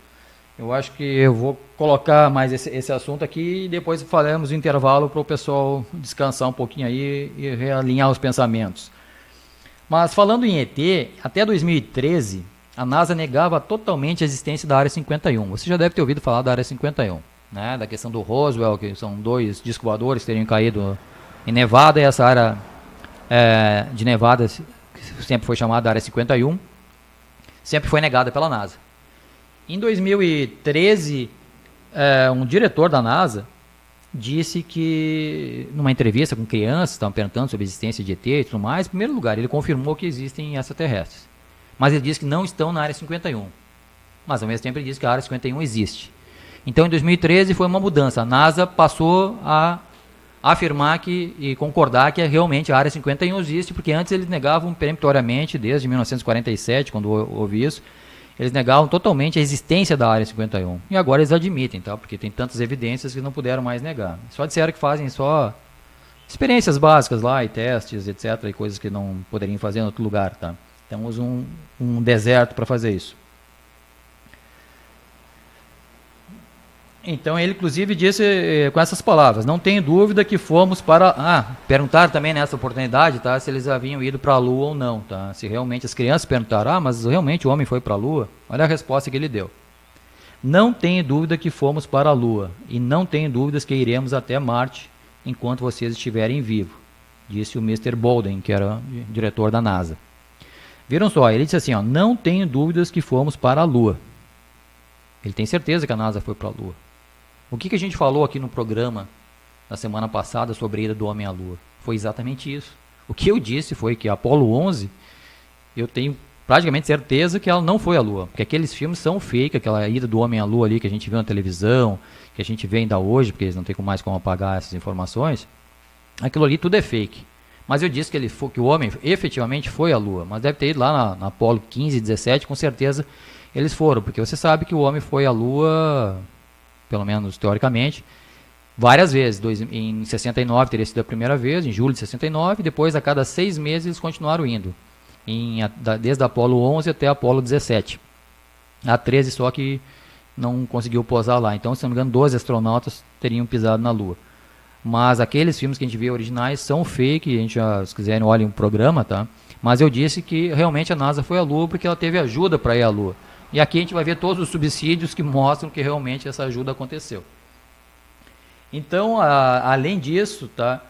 Eu acho que eu vou colocar mais esse assunto aqui e depois faremos o intervalo para o pessoal descansar um pouquinho aí e realinhar os pensamentos. Mas falando em ET, até 2013... a NASA negava totalmente a existência da Área 51. Você já deve ter ouvido falar da Área 51, né? Da questão do Roswell, que são 2 discos voadores que teriam caído em Nevada, e essa área de Nevada, que sempre foi chamada Área 51, sempre foi negada pela NASA. Em 2013, um diretor da NASA disse que, numa entrevista com crianças, estavam perguntando sobre a existência de ET e tudo mais, em primeiro lugar, ele confirmou que existem extraterrestres. Mas ele diz que não estão na Área 51. Mas ao mesmo tempo ele diz que a Área 51 existe. Então em 2013 foi uma mudança. A NASA passou a afirmar e concordar que realmente a Área 51 existe, porque antes eles negavam peremptoriamente, desde 1947, quando houve isso, eles negavam totalmente a existência da Área 51. E agora eles admitem, tá? Porque tem tantas evidências que não puderam mais negar. Só disseram que fazem só experiências básicas lá, e testes, etc., e coisas que não poderiam fazer em outro lugar, tá? Temos um deserto para fazer isso. Então ele inclusive disse com essas palavras: não tenho dúvida que fomos para... perguntaram também nessa oportunidade, tá, se eles haviam ido para a Lua ou não, tá? Se realmente as crianças perguntaram: mas realmente o homem foi para a Lua? Olha a resposta que ele deu: não tenho dúvida que fomos para a Lua e não tenho dúvidas que iremos até Marte enquanto vocês estiverem vivos, disse o Mr. Bolden, que era diretor da NASA. Viram só, ele disse assim, não tenho dúvidas que fomos para a Lua. Ele tem certeza que a NASA foi para a Lua. O que a gente falou aqui no programa na semana passada sobre a ida do homem à Lua? Foi exatamente isso. O que eu disse foi que a Apollo 11, eu tenho praticamente certeza que ela não foi à Lua, porque aqueles filmes são fake, aquela ida do homem à Lua ali que a gente vê na televisão, que a gente vê ainda hoje, porque eles não tem mais como apagar essas informações, aquilo ali tudo é fake. Mas eu disse que o homem efetivamente foi à Lua, mas deve ter ido lá na Apollo 15 e 17, com certeza eles foram, porque você sabe que o homem foi à Lua, pelo menos teoricamente, várias vezes. Em 69 teria sido a primeira vez, em julho de 69, depois a cada 6 meses eles continuaram indo, desde a Apollo 11 até a Apollo 17. A 13 só que não conseguiu pousar lá, então se não me engano 12 astronautas teriam pisado na Lua. Mas aqueles filmes que a gente vê originais são fake, a gente já, se quiserem, olhem o programa, tá? Mas eu disse que realmente a NASA foi à Lua porque ela teve ajuda para ir à Lua. E aqui a gente vai ver todos os subsídios que mostram que realmente essa ajuda aconteceu. Então, além disso, tá?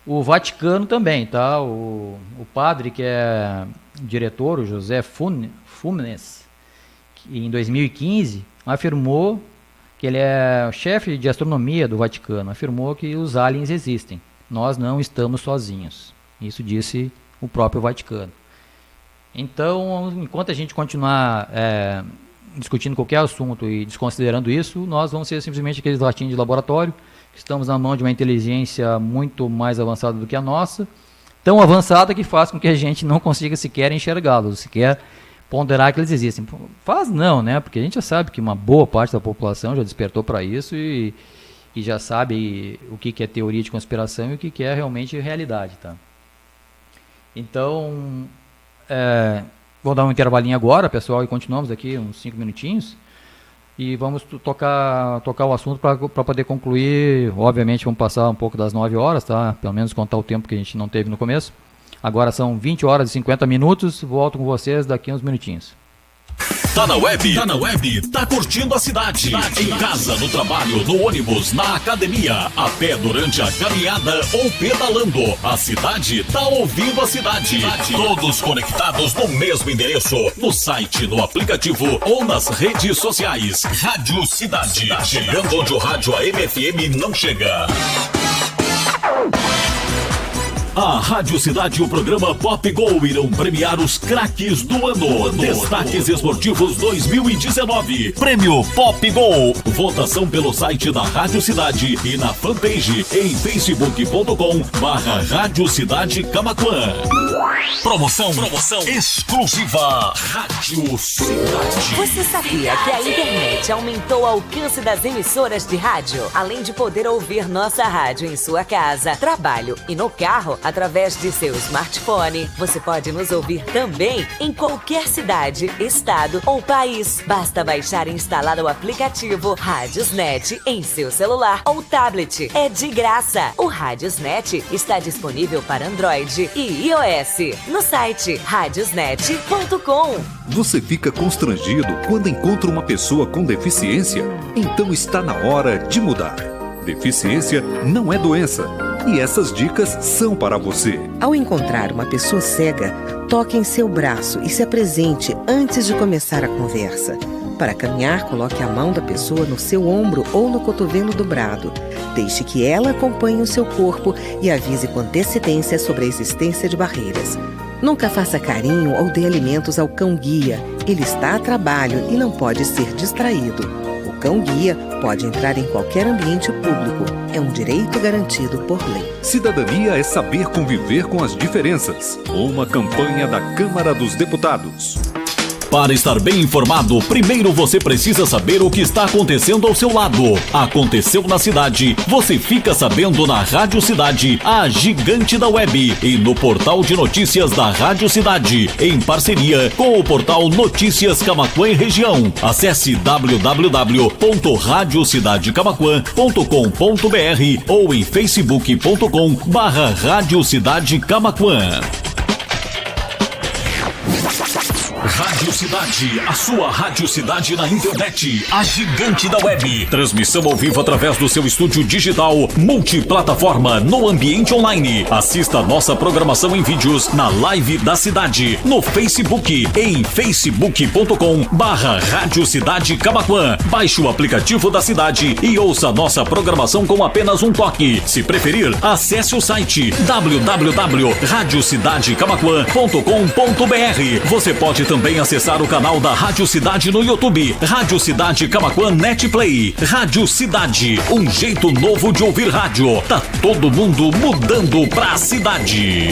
O Vaticano também, tá? O padre que é diretor, o José Funes, que em 2015 afirmou que ele é o chefe de astronomia do Vaticano, afirmou que os aliens existem. Nós não estamos sozinhos. Isso disse o próprio Vaticano. Então, enquanto a gente continuar discutindo qualquer assunto e desconsiderando isso, nós vamos ser simplesmente aqueles ratinhos de laboratório, que estamos na mão de uma inteligência muito mais avançada do que a nossa, tão avançada que faz com que a gente não consiga sequer enxergá-los, sequer ponderar que eles existem. Faz não, né? Porque a gente já sabe que uma boa parte da população já despertou para isso e já sabe o que é teoria de conspiração e o que é realmente realidade, tá? Então, vou dar um intervalinho agora, pessoal, e continuamos aqui uns 5 minutinhos e vamos tocar o assunto para poder concluir. Obviamente vamos passar um pouco das 9 horas, tá? Pelo menos contar o tempo que a gente não teve no começo. Agora são 20 horas e 50 minutos, volto com vocês daqui a uns minutinhos. Tá na web, tá curtindo a cidade. Em casa, no trabalho, no ônibus, na academia, a pé durante a caminhada ou pedalando. A cidade tá ouvindo a cidade. Todos conectados no mesmo endereço, no site, no aplicativo ou nas redes sociais. Rádio Cidade, chegando onde o rádio AM FM não chega. A Rádio Cidade e o programa Pop Go irão premiar os craques do ano. Destaques Esportivos 2019. Prêmio Pop Go. Votação pelo site da Rádio Cidade e na fanpage em facebook.com/Rádio Cidade Camaquã. Promoção exclusiva Rádio Cidade. Você sabia que a internet aumentou o alcance das emissoras de rádio? Além de poder ouvir nossa rádio em sua casa, trabalho e no carro, através de seu smartphone, você pode nos ouvir também em qualquer cidade, estado ou país. Basta baixar e instalar o aplicativo Radiosnet em seu celular ou tablet. É de graça. O Radiosnet está disponível para Android e iOS no site radiosnet.com. Você fica constrangido quando encontra uma pessoa com deficiência? Então está na hora de mudar. Deficiência não é doença. E essas dicas são para você. Ao encontrar uma pessoa cega, toque em seu braço e se apresente antes de começar a conversa. Para caminhar, coloque a mão da pessoa no seu ombro ou no cotovelo dobrado. Deixe que ela acompanhe o seu corpo e avise com antecedência sobre a existência de barreiras. Nunca faça carinho ou dê alimentos ao cão-guia. Ele está a trabalho e não pode ser distraído. O cão-guia pode entrar em qualquer ambiente público. É um direito garantido por lei. Cidadania é saber conviver com as diferenças. Uma campanha da Câmara dos Deputados. Para estar bem informado, primeiro você precisa saber o que está acontecendo ao seu lado. Aconteceu na cidade, você fica sabendo na Rádio Cidade, a gigante da web, e no portal de notícias da Rádio Cidade, em parceria com o portal Notícias Camaquã e Região. Acesse www.radiocidadecamaquã.com.br ou em facebook.com/Rádio Cidade Camaquã. Rádio Cidade, a sua Rádio Cidade na internet, a gigante da web. Transmissão ao vivo através do seu estúdio digital, multiplataforma no ambiente online. Assista a nossa programação em vídeos na Live da Cidade, no Facebook, em facebook.com/Rádio Cidade Camaquã. Baixe o aplicativo da cidade e ouça a nossa programação com apenas um toque. Se preferir, acesse o site www.radiocidadecamaquã.com.br. Você pode também acessar o canal da Rádio Cidade no YouTube, Rádio Cidade Camaquã Netplay. Rádio Cidade, um jeito novo de ouvir rádio. Tá todo mundo mudando pra cidade.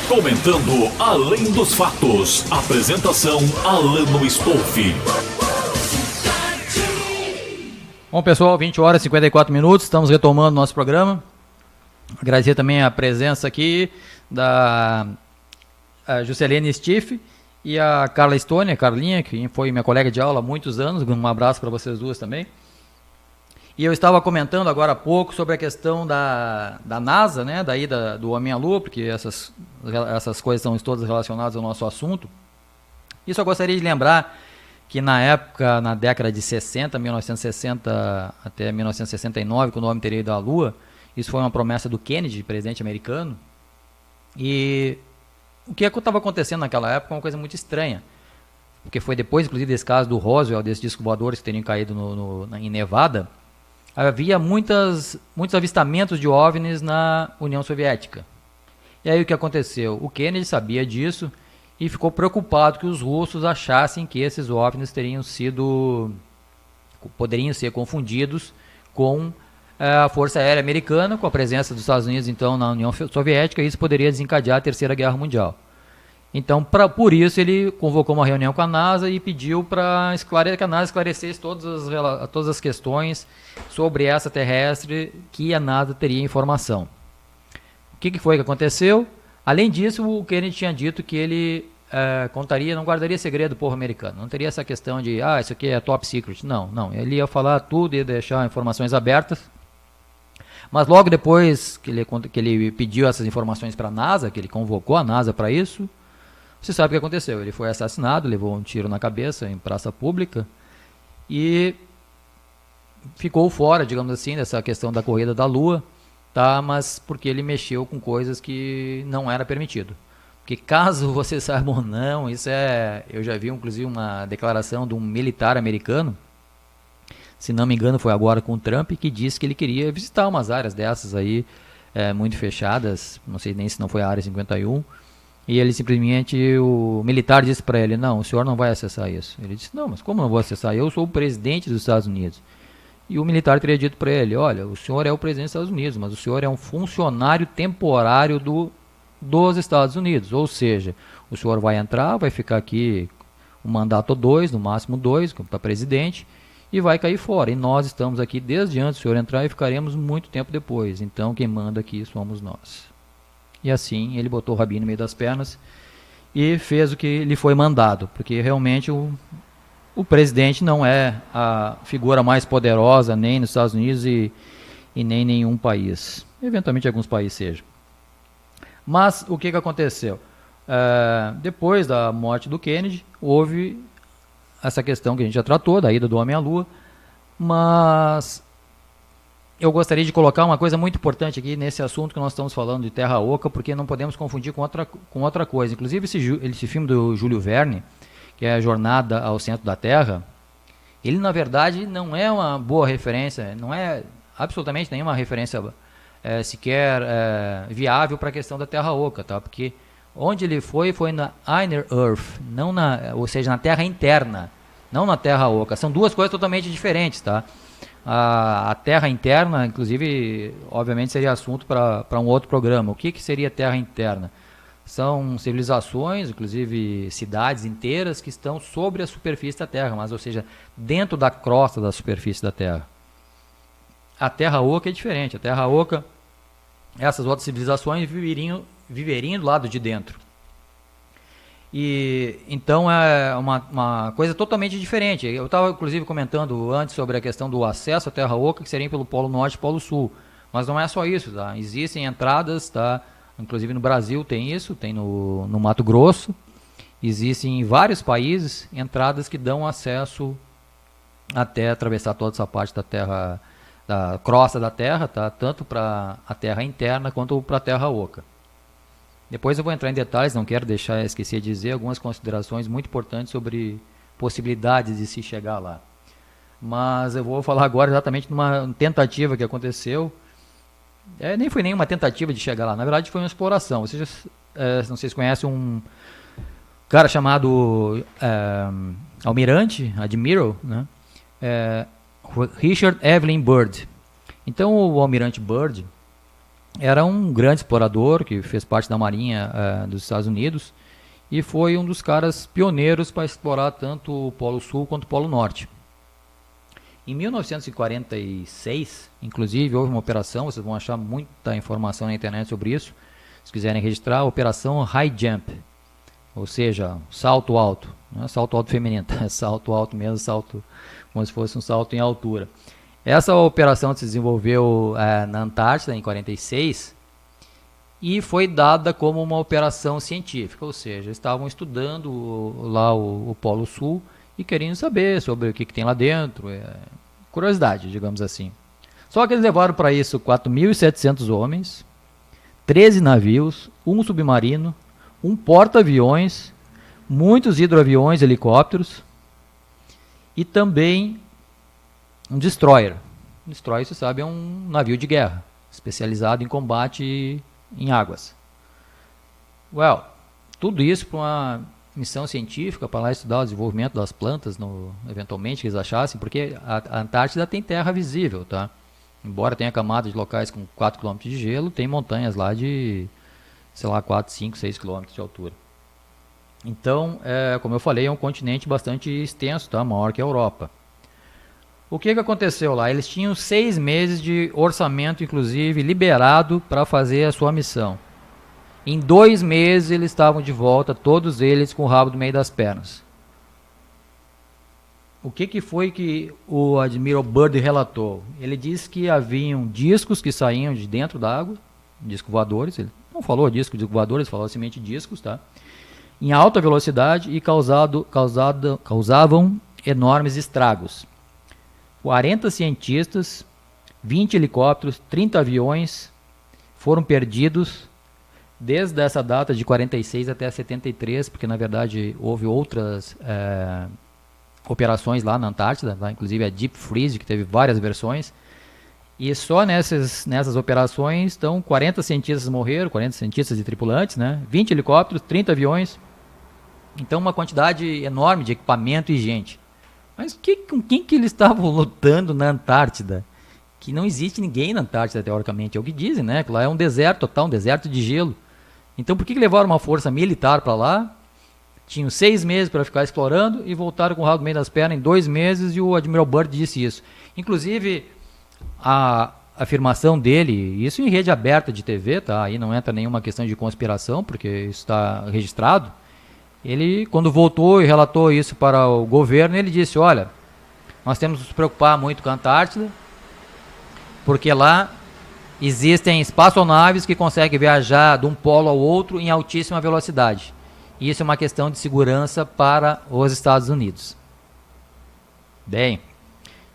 Comentando Além dos Fatos. Apresentação Alano Stolfi. Bom, pessoal, 20 horas e 54 minutos, estamos retomando nosso programa. Agradecer também a presença aqui da Juscelene Stiff e a Carla Stone, a Carlinha, que foi minha colega de aula há muitos anos. Um abraço para vocês duas também. E eu estava comentando agora há pouco sobre a questão da NASA, né, da ida do Homem à Lua, porque essas coisas são todas relacionadas ao nosso assunto. E só gostaria de lembrar que na época, na década de 60, 1960 até 1969, quando o homem teria ido à Lua, isso foi uma promessa do Kennedy, presidente americano. E o que estava acontecendo naquela época é uma coisa muito estranha, porque foi depois, inclusive, desse caso do Roswell, desses discos voadores que teriam caído em Nevada. Havia muitos avistamentos de OVNIs na União Soviética. E aí o que aconteceu? O Kennedy sabia disso e ficou preocupado que os russos achassem que esses OVNIs poderiam ser confundidos com a Força Aérea Americana, com a presença dos Estados Unidos então na União Soviética, e isso poderia desencadear a Terceira Guerra Mundial. Então, por isso, ele convocou uma reunião com a NASA e pediu para que a NASA esclarecesse todas as questões sobre essa terrestre, que a NASA teria informação. O que foi que aconteceu? Além disso, o Kennedy tinha dito que ele não guardaria segredo do povo americano. Não teria essa questão de, isso aqui é top secret. Não. Ele ia falar tudo, ia deixar informações abertas. Mas logo depois que ele pediu essas informações para a NASA, que ele convocou a NASA para isso, você sabe o que aconteceu. Ele foi assassinado, levou um tiro na cabeça em praça pública e ficou fora, digamos assim, dessa questão da corrida da Lua, tá? Mas porque ele mexeu com coisas que não era permitido. Porque caso você saiba ou não, eu já vi inclusive uma declaração de um militar americano, se não me engano foi agora com o Trump, que disse que ele queria visitar umas áreas dessas aí, muito fechadas, não sei nem se não foi a Área 51, e ele simplesmente, o militar disse para ele, não, o senhor não vai acessar isso. Ele disse, não, mas como não vou acessar? Eu sou o presidente dos Estados Unidos. E o militar teria dito para ele, olha, o senhor é o presidente dos Estados Unidos, mas o senhor é um funcionário temporário dos Estados Unidos, ou seja, o senhor vai entrar, vai ficar aqui um mandato 2, no máximo 2, para presidente, e vai cair fora. E nós estamos aqui desde antes do senhor entrar e ficaremos muito tempo depois. Então quem manda aqui somos nós. E assim ele botou o rabinho no meio das pernas e fez o que lhe foi mandado, porque realmente o presidente não é a figura mais poderosa nem nos Estados Unidos e nem em nenhum país. Eventualmente alguns países sejam. Mas o que aconteceu? Depois da morte do Kennedy, houve essa questão que a gente já tratou, da ida do homem à Lua, mas eu gostaria de colocar uma coisa muito importante aqui nesse assunto que nós estamos falando de Terra Oca, porque não podemos confundir com outra coisa. Inclusive esse filme do Júlio Verne, que é a Jornada ao Centro da Terra, ele na verdade não é uma boa referência, não é absolutamente nenhuma referência sequer viável para a questão da Terra Oca, tá? Porque onde ele foi na Inner Earth, ou seja, na Terra interna, não na Terra Oca. São duas coisas totalmente diferentes, tá? A Terra interna, inclusive, obviamente seria assunto para um outro programa. O que seria Terra interna? São civilizações, inclusive cidades inteiras, que estão sobre a superfície da Terra, mas, ou seja, dentro da crosta da superfície da Terra. A Terra Oca é diferente. A Terra Oca, essas outras civilizações viveriam do lado de dentro. E então é uma coisa totalmente diferente. Eu estava, inclusive, comentando antes sobre a questão do acesso à Terra Oca, que seria pelo Polo Norte e Polo Sul. Mas não é só isso, tá? Existem entradas, tá? Inclusive no Brasil tem isso, tem no Mato Grosso. Existem em vários países entradas que dão acesso até atravessar toda essa parte da Terra, da crosta da Terra, tá? Tanto para a Terra interna quanto para a Terra Oca. Depois eu vou entrar em detalhes, não quero esquecer de dizer algumas considerações muito importantes sobre possibilidades de se chegar lá. Mas eu vou falar agora exatamente de uma tentativa que aconteceu. Nem foi nenhuma tentativa de chegar lá, na verdade foi uma exploração. Vocês não sei se conhecem um cara chamado Almirante, Admiral, né? Richard Evelyn Byrd. Então o Almirante Byrd era um grande explorador que fez parte da Marinha dos Estados Unidos e foi um dos caras pioneiros para explorar tanto o Polo Sul quanto o Polo Norte. Em 1946, inclusive, houve uma operação, vocês vão achar muita informação na internet sobre isso, se quiserem registrar, a Operação High Jump, ou seja, salto alto, não é salto alto feminino, é salto alto mesmo, salto como se fosse um salto em altura. Essa operação se desenvolveu na Antártida em 1946 e foi dada como uma operação científica, ou seja, estavam estudando lá o Polo Sul e queriam saber sobre o que tem lá dentro, curiosidade, digamos assim. Só que eles levaram para isso 4.700 homens, 13 navios, um submarino, um porta-aviões, muitos hidroaviões, helicópteros e também um destroyer. Um destroyer, você sabe, é um navio de guerra, especializado em combate em águas. Tudo isso para uma missão científica, para lá estudar o desenvolvimento das plantas, eventualmente, que eles achassem, porque a Antártida tem terra visível, tá? Embora tenha camadas de locais com 4 km de gelo, tem montanhas lá de, 4, 5, 6 km de altura. Então, como eu falei, é um continente bastante extenso, tá? Maior que a Europa. O que aconteceu lá? Eles tinham 6 meses de orçamento, inclusive, liberado para fazer a sua missão. Em 2 meses eles estavam de volta, todos eles com o rabo do meio das pernas. O que foi que o Admiral Byrd relatou? Ele disse que haviam discos que saíam de dentro da água, discos voadores, ele não falou discos voadores, falou simplesmente discos, tá? Em alta velocidade e causavam enormes estragos. 40 cientistas, 20 helicópteros, 30 aviões foram perdidos desde essa data de 46 até 73, porque na verdade houve outras operações lá na Antártida, tá? Inclusive a Deep Freeze, que teve várias versões, e só nessas operações, então, 40 cientistas morreram, 40 cientistas e tripulantes, né? 20 helicópteros, 30 aviões, então uma quantidade enorme de equipamento e gente. Mas com quem que eles estavam lutando na Antártida? Que não existe ninguém na Antártida, teoricamente, é o que dizem, né? Que lá é um deserto total, um deserto de gelo. Então por que levaram uma força militar para lá? Tinham 6 meses para ficar explorando e voltaram com o rabo no meio das pernas em 2 meses, e o Admiral Byrd disse isso. Inclusive, a afirmação dele, isso em rede aberta de TV, tá? Aí não entra nenhuma questão de conspiração, porque isso está registrado. Ele, quando voltou e relatou isso para o governo, ele disse, olha, nós temos que nos preocupar muito com a Antártida, porque lá existem espaçonaves que conseguem viajar de um polo ao outro em altíssima velocidade. E isso é uma questão de segurança para os Estados Unidos. Bem,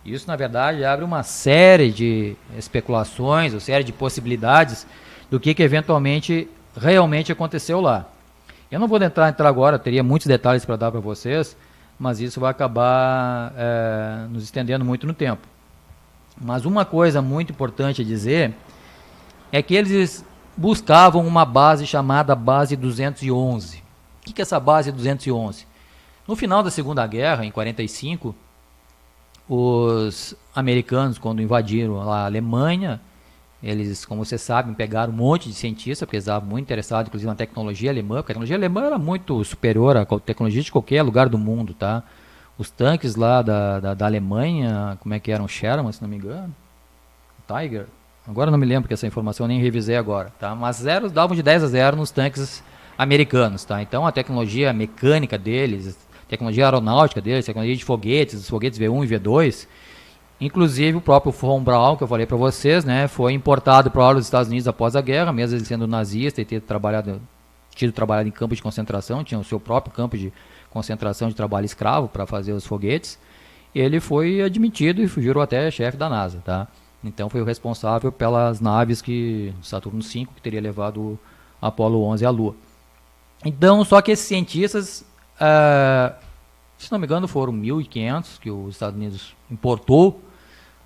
isso na verdade abre uma série de especulações, uma série de possibilidades do que eventualmente realmente aconteceu lá. Eu não vou entrar agora, teria muitos detalhes para dar para vocês, mas isso vai acabar nos estendendo muito no tempo. Mas uma coisa muito importante a dizer é que eles buscavam uma base chamada Base 211. O que é essa Base 211? No final da Segunda Guerra, em 1945, os americanos, quando invadiram a Alemanha, Eles, como vocês sabem, pegaram um monte de cientistas, porque eles estavam muito interessados, inclusive, na tecnologia alemã, porque a tecnologia alemã era muito superior à tecnologia de qualquer lugar do mundo, tá? Os tanques lá da Alemanha, como é que eram? Sherman, se não me engano. Tiger. Agora não me lembro, porque essa informação eu nem revisei agora, tá? Mas davam de 10-0 nos tanques americanos, tá? Então a tecnologia mecânica deles, tecnologia aeronáutica deles, tecnologia de foguetes, os foguetes V1 e V2, inclusive o próprio von Braun, que eu falei para vocês, né, foi importado para os Estados Unidos após a guerra, mesmo ele sendo nazista e tido trabalhado em campo de concentração, tinha o seu próprio campo de concentração de trabalho escravo para fazer os foguetes. Ele foi admitido e virou até chefe da NASA, tá? Então foi o responsável pelas naves Saturno V, que teria levado o Apollo 11 à Lua. Então, só que esses cientistas, se não me engano, foram 1.500 que os Estados Unidos importou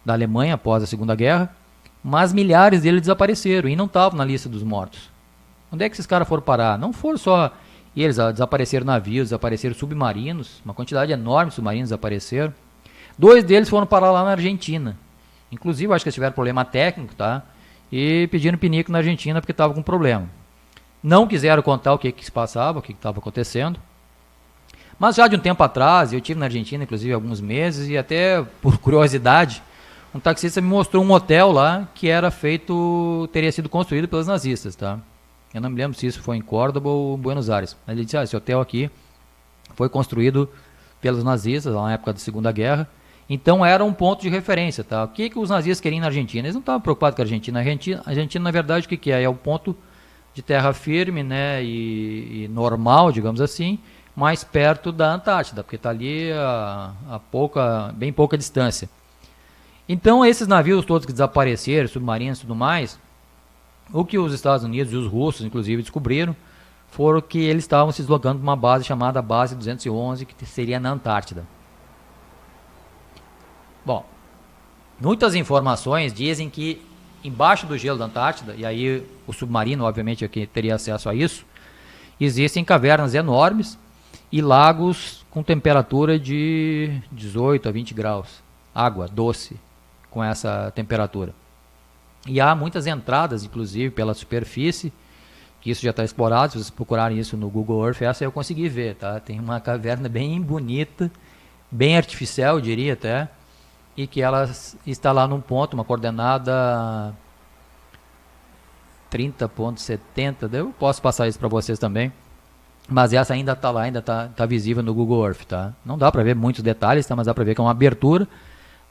da Alemanha após a Segunda Guerra, mas milhares deles desapareceram e não estavam na lista dos mortos. Onde é que esses caras foram parar? Não foram só eles, desapareceram navios, desapareceram submarinos, uma quantidade enorme de submarinos desapareceram. 2 deles foram parar lá na Argentina. Inclusive, acho que eles tiveram problema técnico, tá? E pediram pinico na Argentina porque estava com problema. Não quiseram contar o que se passava, o que estava acontecendo. Mas já de um tempo atrás, eu estive na Argentina, inclusive, alguns meses, e até por curiosidade, um taxista me mostrou um hotel lá que teria sido construído pelos nazistas, tá? Eu não me lembro se isso foi em Córdoba ou Buenos Aires. Mas ele disse, esse hotel aqui foi construído pelos nazistas lá na época da Segunda Guerra. Então era um ponto de referência, tá? O que os nazistas queriam na Argentina? Eles não estavam preocupados com a Argentina. A Argentina, na verdade, o que é? É um ponto de terra firme, né, e normal, digamos assim, mais perto da Antártida, porque está ali bem pouca distância. Então esses navios todos que desapareceram, submarinos e tudo mais, o que os Estados Unidos e os russos, inclusive, descobriram, foram que eles estavam se deslocando para uma base chamada Base 211, que seria na Antártida. Bom, muitas informações dizem que embaixo do gelo da Antártida, e aí o submarino, obviamente, é que teria acesso a isso, existem cavernas enormes e lagos com temperatura de 18 a 20 graus. Água doce com essa temperatura. E há muitas entradas, inclusive, pela superfície, que isso já está explorado. Se vocês procurarem isso no Google Earth, essa eu consegui ver, tá? Tem uma caverna bem bonita, bem artificial, eu diria até, e que ela está lá num ponto, uma coordenada 30.70, eu posso passar isso para vocês também, mas essa ainda está lá, ainda está visível no Google Earth, tá? Não dá para ver muitos detalhes, tá? Mas dá para ver que é uma abertura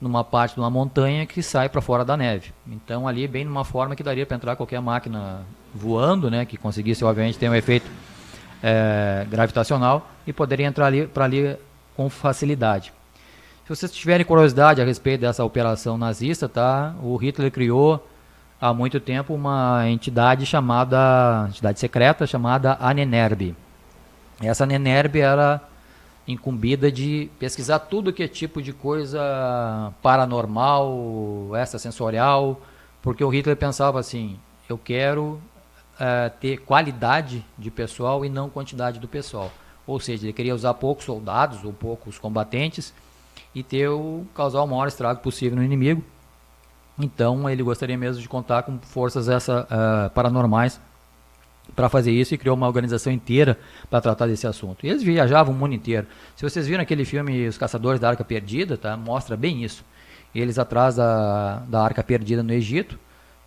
numa parte de uma montanha que sai para fora da neve. Então ali bem numa forma que daria para entrar qualquer máquina voando, né, que conseguisse obviamente ter um efeito gravitacional e poderia entrar para ali com facilidade. Se vocês tiverem curiosidade a respeito dessa operação nazista, tá? O Hitler criou há muito tempo uma entidade secreta chamada Ahnenerbe. Essa Ahnenerbe era incumbida de pesquisar tudo que é tipo de coisa paranormal, extrasensorial, porque o Hitler pensava assim, eu quero ter qualidade de pessoal e não quantidade do pessoal. Ou seja, ele queria usar poucos soldados ou poucos combatentes e causar o maior estrago possível no inimigo. Então ele gostaria mesmo de contar com forças paranormais para fazer isso e criou uma organização inteira para tratar desse assunto. E eles viajavam o mundo inteiro. Se vocês viram aquele filme Os Caçadores da Arca Perdida, tá? Mostra bem isso. Eles atrás da Arca Perdida no Egito.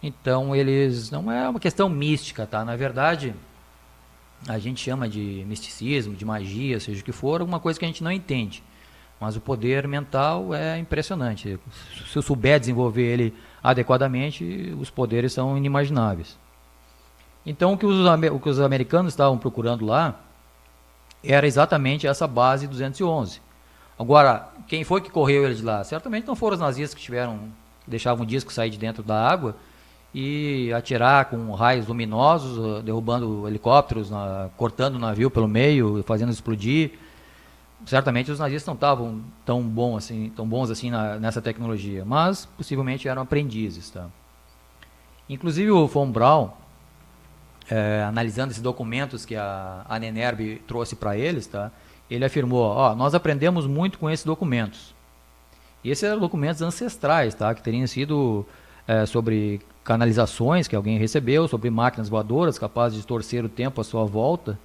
Então eles não é uma questão mística, tá? Na verdade, a gente chama de misticismo, de magia, seja o que for, alguma coisa que a gente não entende. Mas o poder mental é impressionante. Se eu souber desenvolver ele adequadamente, os poderes são inimagináveis. Então o que os americanos estavam procurando lá era exatamente essa base 211. Agora, quem foi que correu ele de lá? Certamente não foram os nazistas que deixavam o disco sair de dentro da água e atirar com raios luminosos, derrubando helicópteros, cortando o navio pelo meio, fazendo explodir. Certamente os nazistas não estavam tão bons assim nessa tecnologia, mas possivelmente eram aprendizes, tá? Inclusive o von Braun, analisando esses documentos que a Ahnenerbe trouxe para eles, tá? Ele afirmou, nós aprendemos muito com esses documentos. E esses eram documentos ancestrais, tá? Que teriam sido sobre canalizações que alguém recebeu, sobre máquinas voadoras capazes de torcer o tempo à sua volta.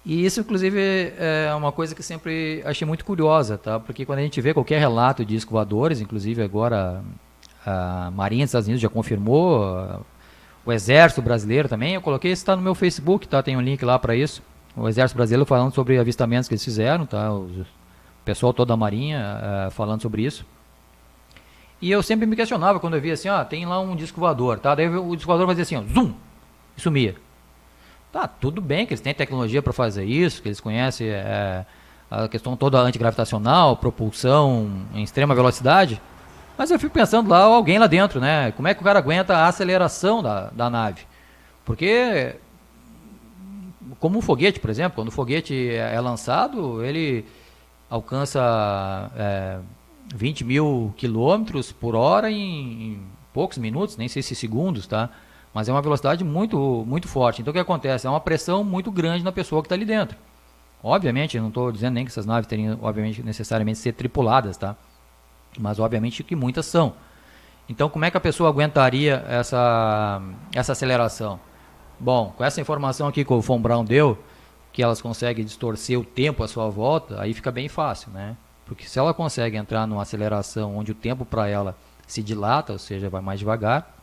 E isso, inclusive, é uma coisa que sempre achei muito curiosa, tá? Porque quando a gente vê qualquer relato de discos voadores, inclusive agora a Marinha dos Estados Unidos já confirmou, o Exército Brasileiro também, eu coloquei, isso está no meu Facebook, tá? Tem um link lá para isso. O Exército Brasileiro falando sobre avistamentos que eles fizeram, tá? O pessoal todo da Marinha falando sobre isso. E eu sempre me questionava quando eu via assim, tem lá um disco voador, tá? Daí o disco voador fazia assim, zoom, e sumia. Tá, tudo bem que eles têm tecnologia para fazer isso, que eles conhecem a questão toda antigravitacional, propulsão em extrema velocidade, mas eu fico pensando lá, alguém lá dentro, né? Como é que o cara aguenta a aceleração da nave? Porque, como um foguete, por exemplo, quando o foguete é lançado, ele alcança 20 mil quilômetros por hora em poucos minutos, nem sei se segundos, tá? Mas é uma velocidade muito, muito forte. Então o que acontece? É uma pressão muito grande na pessoa que está ali dentro. Obviamente, eu não estou dizendo nem que essas naves teriam, obviamente, necessariamente ser tripuladas, tá? Mas obviamente que muitas são. Então como é que a pessoa aguentaria essa aceleração? Bom, com essa informação aqui que o Von Braun deu, que elas conseguem distorcer o tempo à sua volta, aí fica bem fácil, né? Porque se ela consegue entrar numa aceleração onde o tempo para ela se dilata, ou seja, vai mais devagar,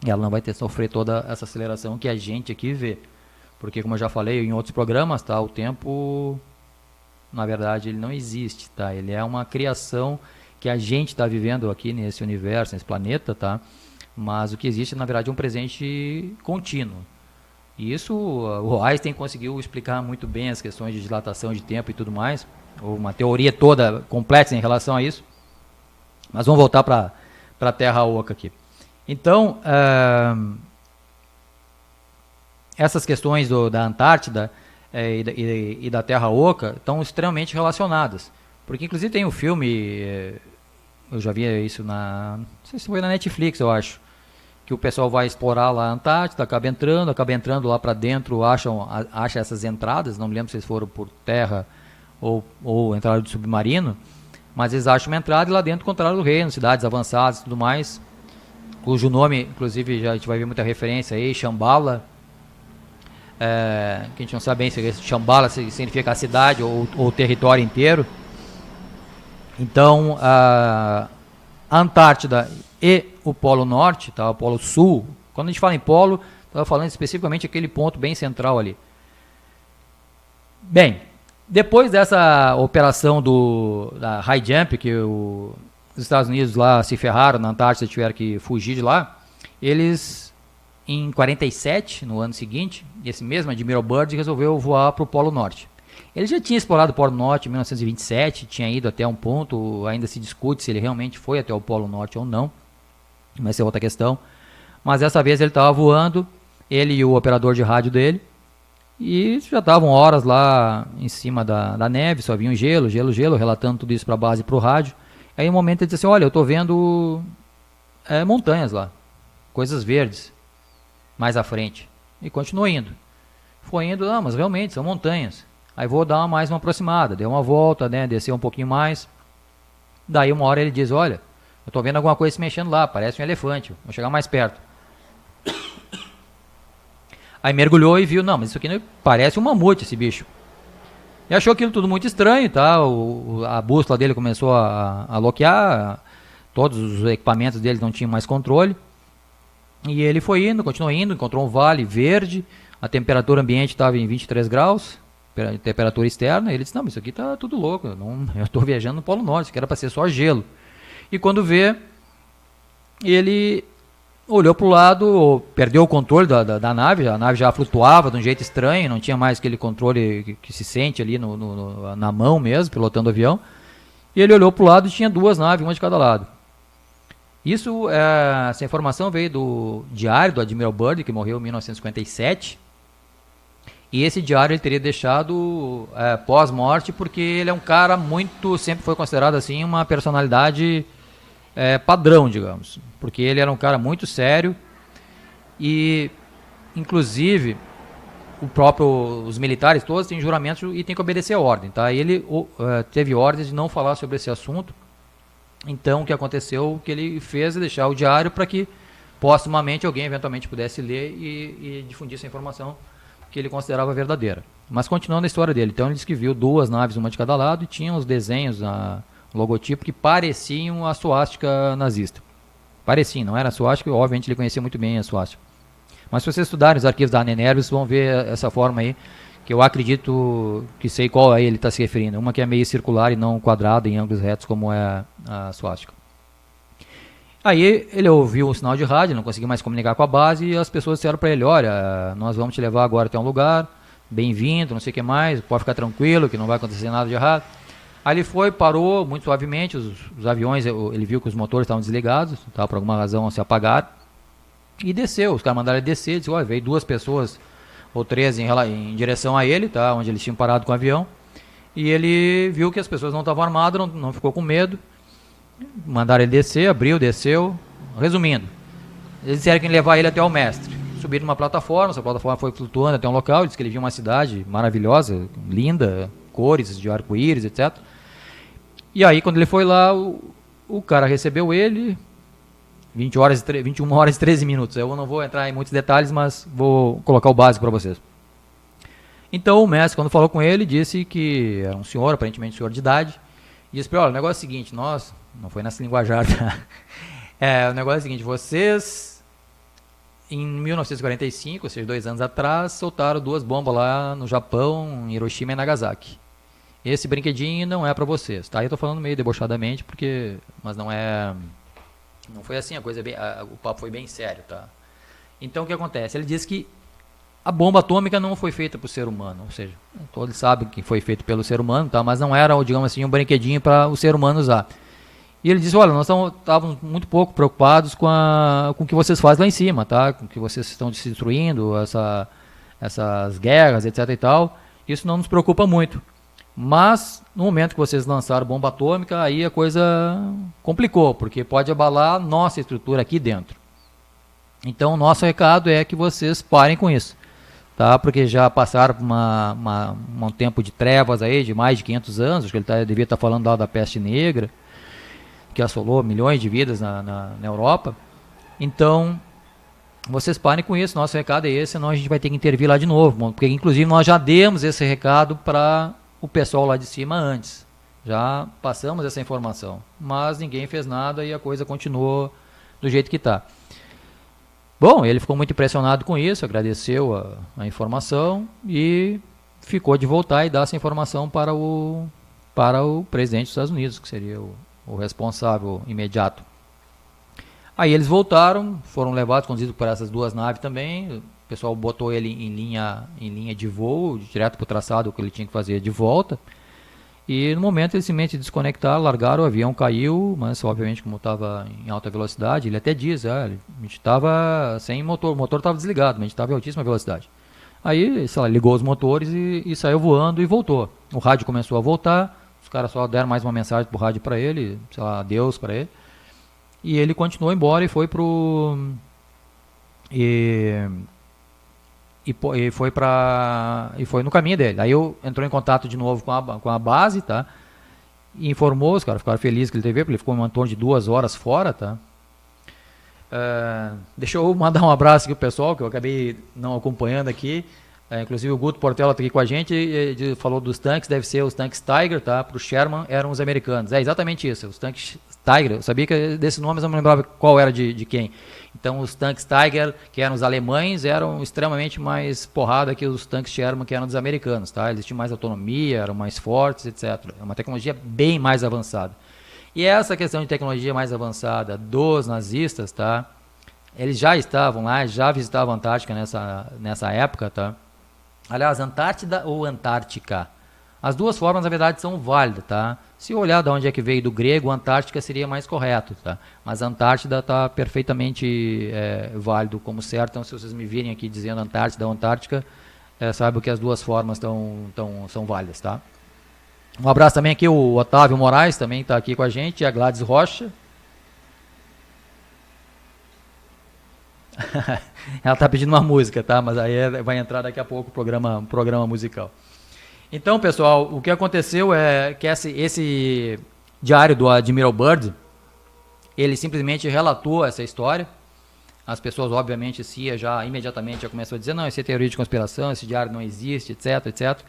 ela não vai ter que sofrer toda essa aceleração que a gente aqui vê. Porque, como eu já falei em outros programas, tá, o tempo, na verdade, ele não existe, tá? Ele é uma criação que a gente está vivendo aqui nesse universo, nesse planeta, tá? Mas o que existe, na verdade, é um presente contínuo. E isso, o Einstein conseguiu explicar muito bem as questões de dilatação de tempo e tudo mais, uma teoria toda complexa em relação a isso. Mas vamos voltar para a Terra Oca aqui. Então, essas questões da Antártida e da Terra Oca estão extremamente relacionadas. Porque, inclusive, tem um filme, eu já vi isso não sei se foi na Netflix, eu acho, que o pessoal vai explorar lá a Antártida, acaba entrando lá para dentro, acha essas entradas, não me lembro se eles foram por terra ou entraram de submarino, mas eles acham uma entrada e lá dentro encontraram o reino, cidades avançadas e tudo mais, cujo nome, inclusive, já a gente vai ver muita referência aí, Shambhala, que a gente não sabe bem se Shambhala significa a cidade ou o território inteiro. Então, a Antártida e o Polo Norte, tá, o Polo Sul, quando a gente fala em polo, estava falando especificamente aquele ponto bem central ali. Bem, depois dessa operação da High Jump, que os Estados Unidos lá se ferraram na Antártida, tiveram que fugir de lá, eles, em 47, no ano seguinte, esse mesmo Admiral Byrd resolveu voar para o Polo Norte. Ele já tinha explorado o Polo Norte em 1927, tinha ido até um ponto, ainda se discute se ele realmente foi até o Polo Norte ou não, mas essa é outra questão. Mas dessa vez ele estava voando, ele e o operador de rádio dele, e já estavam horas lá em cima da neve, só vinha gelo, relatando tudo isso para a base e para o rádio. Aí um momento ele disse assim, olha, eu estou vendo montanhas lá, coisas verdes, mais à frente. E continuou indo. Foi indo, mas realmente são montanhas. Aí vou dar mais uma aproximada, deu uma volta, né, desceu um pouquinho mais. Daí uma hora ele diz, olha, eu estou vendo alguma coisa se mexendo lá, parece um elefante, vou chegar mais perto. Aí mergulhou e viu, não, mas isso aqui não, parece um mamute esse bicho. E achou aquilo tudo muito estranho, tá? A bússola dele começou a bloquear, todos os equipamentos dele não tinham mais controle. E ele foi indo, continuou indo, encontrou um vale verde, a temperatura ambiente estava em 23 graus, temperatura externa. Ele disse, não, mas isso aqui tá tudo louco, eu estou viajando no Polo Norte, isso aqui era para ser só gelo. E quando vê, ele olhou para o lado, perdeu o controle da nave, a nave já flutuava de um jeito estranho, não tinha mais aquele controle que se sente ali na mão mesmo, pilotando o avião. E ele olhou para o lado e tinha duas naves, uma de cada lado. Essa informação veio do diário do Admiral Byrd, que morreu em 1957. E esse diário ele teria deixado pós-morte, porque ele é um cara sempre foi considerado assim uma personalidade padrão, digamos, porque ele era um cara muito sério e, inclusive, os militares todos têm juramento e têm que obedecer a ordem, tá? Ele teve ordens de não falar sobre esse assunto. Então, o que aconteceu, o que ele fez é deixar o diário para que póstumamente alguém eventualmente pudesse ler e difundir essa informação que ele considerava verdadeira. Mas continuando a história dele, então ele disse que viu 2 naves, uma de cada lado, e tinha os desenhos, o logotipo, que pareciam a suástica nazista. Pareciam, não era a suástica, obviamente ele conhecia muito bem a suástica. Mas se vocês estudarem os arquivos da Annenerve, vocês vão ver essa forma aí, que eu acredito que sei qual aí ele está se referindo. Uma que é meio circular e não quadrada em ângulos retos, como é a suástica. Aí ele ouviu um sinal de rádio, não conseguiu mais comunicar com a base, e as pessoas disseram para ele, olha, nós vamos te levar agora até um lugar, bem-vindo, não sei o que mais, pode ficar tranquilo, que não vai acontecer nada de errado. Aí ele foi, parou muito suavemente, os aviões, ele viu que os motores estavam desligados, tá, por alguma razão se apagaram, e desceu. Os caras mandaram ele descer, disse, olha, veio 2 pessoas ou 3 em direção a ele, tá, onde eles tinham parado com o avião, e ele viu que as pessoas não estavam armadas, não ficou com medo. Mandaram ele descer, abriu, desceu. Resumindo, eles disseram que iam levar ele até o mestre. Subiram numa plataforma, essa plataforma foi flutuando até um local. Ele disse que ele viu uma cidade maravilhosa, linda, cores de arco-íris, etc. E aí, quando ele foi lá, o cara recebeu ele, 21 horas e 13 minutos. Eu não vou entrar em muitos detalhes, mas vou colocar o básico para vocês. Então, o mestre, quando falou com ele, disse que era um senhor, aparentemente um senhor de idade, e disse para ele, olha, o negócio é o seguinte, nós, não foi nessa linguajar, tá? O negócio é o seguinte, vocês, em 1945, ou seja, 2 anos atrás, soltaram 2 bombas lá no Japão, em Hiroshima e Nagasaki. Esse brinquedinho não é para vocês, tá? Eu tô falando meio debochadamente, mas não foi assim, o papo foi bem sério, tá? Então, o que acontece? Ele disse que a bomba atômica não foi feita para o ser humano, ou seja, todos sabem que foi feito pelo ser humano, tá? Mas não era, digamos assim, um brinquedinho para o ser humano usar. E ele disse, olha, nós estávamos muito pouco preocupados com o que vocês fazem lá em cima, tá? Com o que vocês estão se destruindo, essas guerras, etc e tal. Isso não nos preocupa muito. Mas, no momento que vocês lançaram bomba atômica, aí a coisa complicou, porque pode abalar nossa estrutura aqui dentro. Então, o nosso recado é que vocês parem com isso. Tá, porque já passaram por um tempo de trevas aí, de mais de 500 anos, acho que ele devia estar falando lá da peste negra, que assolou milhões de vidas na Europa. Então, vocês parem com isso, nosso recado é esse, senão a gente vai ter que intervir lá de novo, porque inclusive nós já demos esse recado para o pessoal lá de cima antes, já passamos essa informação, mas ninguém fez nada e a coisa continuou do jeito que está. Bom, ele ficou muito impressionado com isso, agradeceu a informação e ficou de voltar e dar essa informação para o presidente dos Estados Unidos, que seria o responsável imediato. Aí eles voltaram, foram levados, conduzidos por essas 2 naves também, o pessoal botou ele em linha de voo, direto para o traçado que ele tinha que fazer de volta. E no momento eles simplesmente desconectaram, largaram, o avião caiu, mas obviamente como estava em alta velocidade, ele até diz, a gente estava sem motor, o motor estava desligado, mas a gente estava em altíssima velocidade. Aí, sei lá, ligou os motores e saiu voando e voltou. O rádio começou a voltar, os caras só deram mais uma mensagem pro rádio para ele, sei lá, adeus para ele. E ele continuou embora e foi foi no caminho dele. Aí eu entrou em contato de novo com a base, tá? E informou, os caras ficaram felizes que ele teve, porque ele ficou em torno de 2 horas fora, tá? Deixa eu mandar um abraço aqui pro pessoal, que eu acabei não acompanhando aqui. Inclusive o Guto Portela está aqui com a gente, e falou dos tanques, deve ser os tanques Tiger, tá? Para o Sherman eram os americanos. É exatamente isso, os tanques Tiger, eu sabia que desse nome eu não me lembrava qual era de quem. Então os tanques Tiger, que eram os alemães, eram extremamente mais porrada que os tanques Sherman, que eram dos americanos, tá? Eles tinham mais autonomia, eram mais fortes, etc. É uma tecnologia bem mais avançada. E essa questão de tecnologia mais avançada dos nazistas, tá? Eles já estavam lá, já visitavam a Antártica nessa época, tá? Aliás, Antártida ou Antártica? As 2 formas, na verdade, são válidas, tá? Se olhar de onde é que veio do grego, Antártica seria mais correto, tá? Mas Antártida está perfeitamente válido como certo. Então, se vocês me virem aqui dizendo Antártida ou Antártica, saibam que as 2 formas são válidas, tá? Um abraço também aqui, o Otávio Moraes também está aqui com a gente, e a Gladys Rocha. Ela está pedindo uma música, tá? Mas aí vai entrar daqui a pouco o programa musical. Então, pessoal, o que aconteceu é que esse diário do Admiral Byrd, ele simplesmente relatou essa história. As pessoas, obviamente, já imediatamente já começam a dizer, não, isso é teoria de conspiração, esse diário não existe, etc, etc.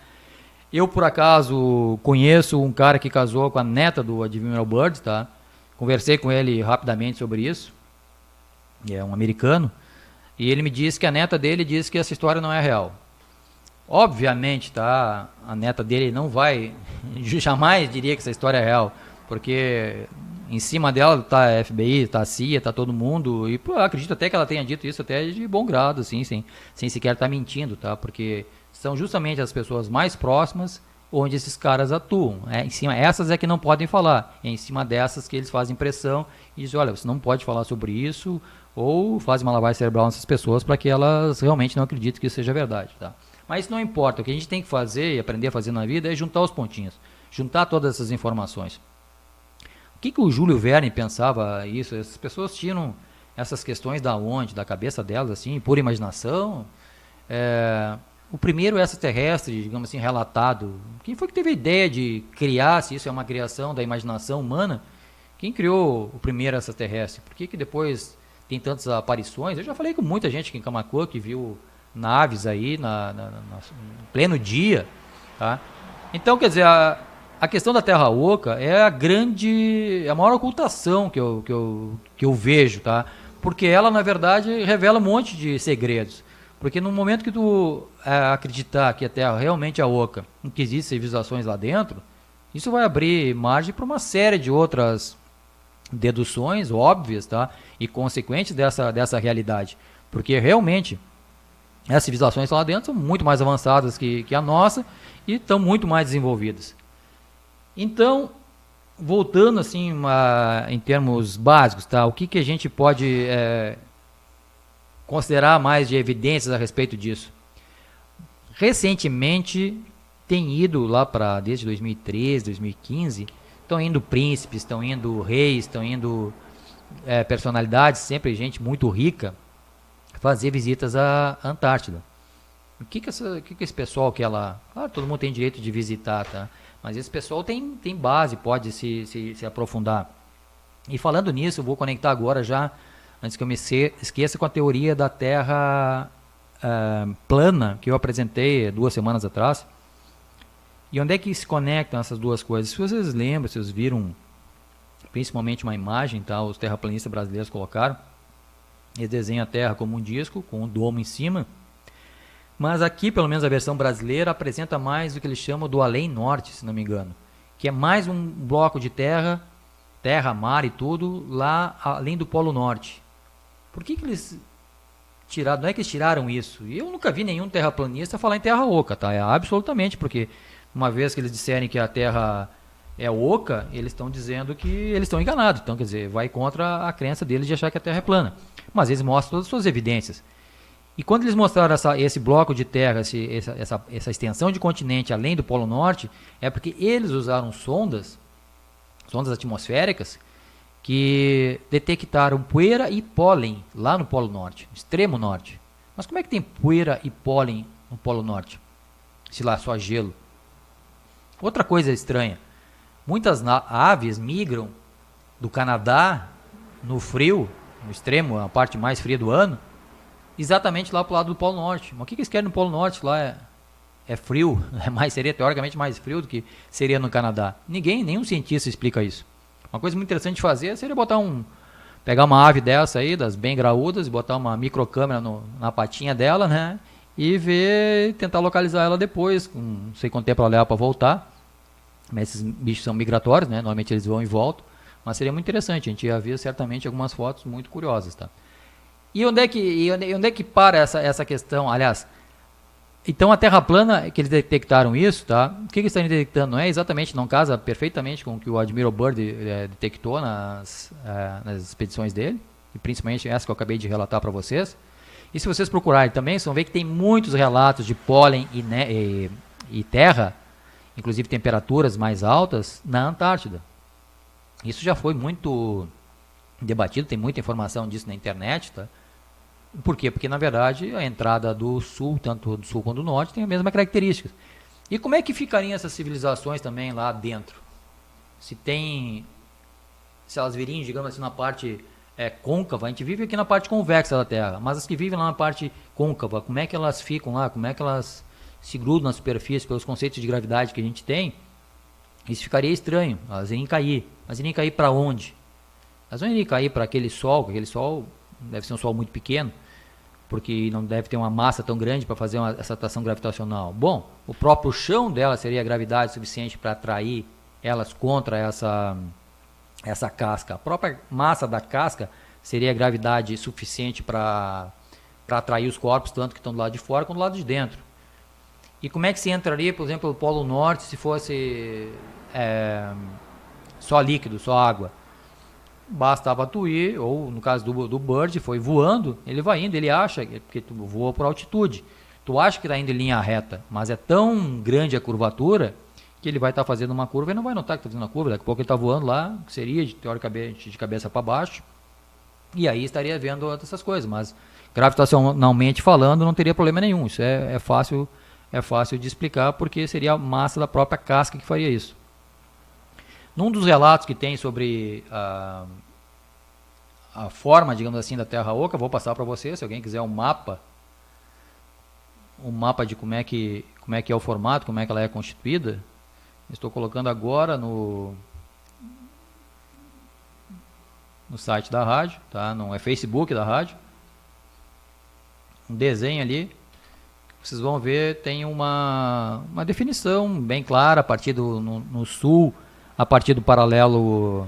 Eu, por acaso, conheço um cara que casou com a neta do Admiral Byrd, tá? Conversei com ele rapidamente sobre isso. É um americano. E ele me disse que a neta dele disse que essa história não é real. Obviamente, tá? A neta dele não vai, jamais diria que essa história é real, porque em cima dela tá a FBI, tá a CIA, tá todo mundo, e pô, acredito até que ela tenha dito isso até de bom grado, assim, sem sequer estar mentindo, tá? Porque são justamente as pessoas mais próximas onde esses caras atuam. Em cima, essas é que não podem falar, é em cima dessas que eles fazem pressão e dizem, olha, você não pode falar sobre isso, ou fazem uma lavagem cerebral nessas pessoas para que elas realmente não acreditem que isso seja verdade, tá? Mas isso não importa, o que a gente tem que fazer e aprender a fazer na vida é juntar os pontinhos, juntar todas essas informações. O que o Júlio Verne pensava isso? As pessoas tiram essas questões da onde? Da cabeça delas, assim, pura imaginação? O primeiro extraterrestre, digamos assim, relatado, quem foi que teve a ideia de criar, se isso é uma criação da imaginação humana? Quem criou o primeiro extraterrestre? Por que depois tem tantas aparições? Eu já falei com muita gente aqui em Camaquã que viu naves aí no pleno dia, tá? Então, quer dizer, a questão da Terra Oca é a maior ocultação que eu vejo, tá? Porque ela, na verdade, revela um monte de segredos. Porque no momento que tu acreditar que a Terra realmente é oca, que existem civilizações lá dentro, isso vai abrir margem para uma série de outras deduções óbvias, tá? E consequentes dessa realidade. Porque realmente as civilizações lá dentro são muito mais avançadas que a nossa e estão muito mais desenvolvidas. Então, voltando assim em termos básicos, tá? O que a gente pode considerar mais de evidências a respeito disso? Recentemente tem ido lá desde 2013, 2015, estão indo príncipes, estão indo reis, estão indo personalidades, sempre gente muito rica, fazer visitas à Antártida. O que esse pessoal quer lá? Claro, todo mundo tem direito de visitar, tá? Mas esse pessoal tem base, pode se aprofundar. E falando nisso, eu vou conectar agora já, antes que eu me esqueça, com a teoria da Terra plana, que eu apresentei 2 semanas atrás. E onde é que se conectam essas duas coisas? Se vocês lembram, se vocês viram, principalmente uma imagem, tá? Os terraplanistas brasileiros colocaram, eles desenham a Terra como um disco, com um domo em cima. Mas aqui, pelo menos a versão brasileira, apresenta mais o que eles chamam do além norte, se não me engano. Que é mais um bloco de terra, mar e tudo, lá além do Polo Norte. Por que eles tiraram? Não é que eles tiraram isso. Eu nunca vi nenhum terraplanista falar em Terra oca, tá? Absolutamente, porque uma vez que eles disserem que a Terra é oca, eles estão dizendo que eles estão enganados. Então, quer dizer, vai contra a crença deles de achar que a Terra é plana. Mas eles mostram todas as suas evidências. E quando eles mostraram esse bloco de terra, essa extensão de continente além do Polo Norte, é porque eles usaram sondas atmosféricas, que detectaram poeira e pólen lá no Polo Norte, no extremo norte. Mas como é que tem poeira e pólen no Polo Norte? Se lá só gelo. Outra coisa estranha, muitas aves migram do Canadá no frio, no extremo, a parte mais fria do ano, exatamente lá para o lado do Polo Norte. Mas o que eles querem no Polo Norte? Lá é frio, seria teoricamente mais frio do que seria no Canadá. Nenhum cientista explica isso. Uma coisa muito interessante de fazer seria pegar uma ave dessa aí, das bem graúdas, e botar uma microcâmera na patinha dela, né? E tentar localizar ela depois, não sei quanto tempo ela leva para voltar. Mas esses bichos são migratórios, né? Normalmente eles vão e voltam. Mas seria muito interessante, a gente ia ver certamente algumas fotos muito curiosas, tá? E onde é que para essa questão? Aliás, então a Terra plana, que eles detectaram isso, tá? O que eles estão detectando? Não casa perfeitamente com o que o Admiral Byrd detectou nas expedições dele, e principalmente essa que eu acabei de relatar para vocês. E se vocês procurarem também, vocês vão ver que tem muitos relatos de pólen e terra, inclusive temperaturas mais altas, na Antártida. Isso já foi muito debatido, tem muita informação disso na internet, tá? Por quê? Porque, na verdade, a entrada do sul, tanto do sul quanto do norte, tem a mesma característica. E como é que ficariam essas civilizações também lá dentro? Se elas viriam, digamos assim, na parte côncava, a gente vive aqui na parte convexa da Terra, mas as que vivem lá na parte côncava, como é que elas ficam lá, como é que elas se grudam na superfície pelos conceitos de gravidade que a gente tem? Isso ficaria estranho, elas iriam cair. Mas iriam cair para onde? Elas não iriam cair para aquele sol deve ser um sol muito pequeno, porque não deve ter uma massa tão grande para fazer essa atração gravitacional. Bom, o próprio chão dela seria a gravidade suficiente para atrair elas contra essa casca. A própria massa da casca seria a gravidade suficiente para atrair os corpos, tanto que estão do lado de fora quanto do lado de dentro. E como é que se entraria, por exemplo, o Polo Norte se fosse só líquido, só água? Bastava tu ir, ou no caso do Bird, foi voando, ele vai indo, ele acha, porque tu voa por altitude, tu acha que está indo em linha reta, mas é tão grande a curvatura que ele vai estar fazendo uma curva e não vai notar que está fazendo uma curva, daqui a pouco ele está voando lá, que seria teoricamente de cabeça para baixo, e aí estaria vendo essas coisas, mas gravitacionalmente falando não teria problema nenhum, isso é fácil de explicar, porque seria a massa da própria casca que faria isso. Num dos relatos que tem sobre a forma, digamos assim, da Terra Oca, vou passar para você, se alguém quiser um mapa de como é que é o formato, como é que ela é constituída. Estou colocando agora no site da rádio, tá? Não é Facebook da rádio. Um desenho ali. Vocês vão ver, tem uma definição bem clara a partir no sul, a partir do paralelo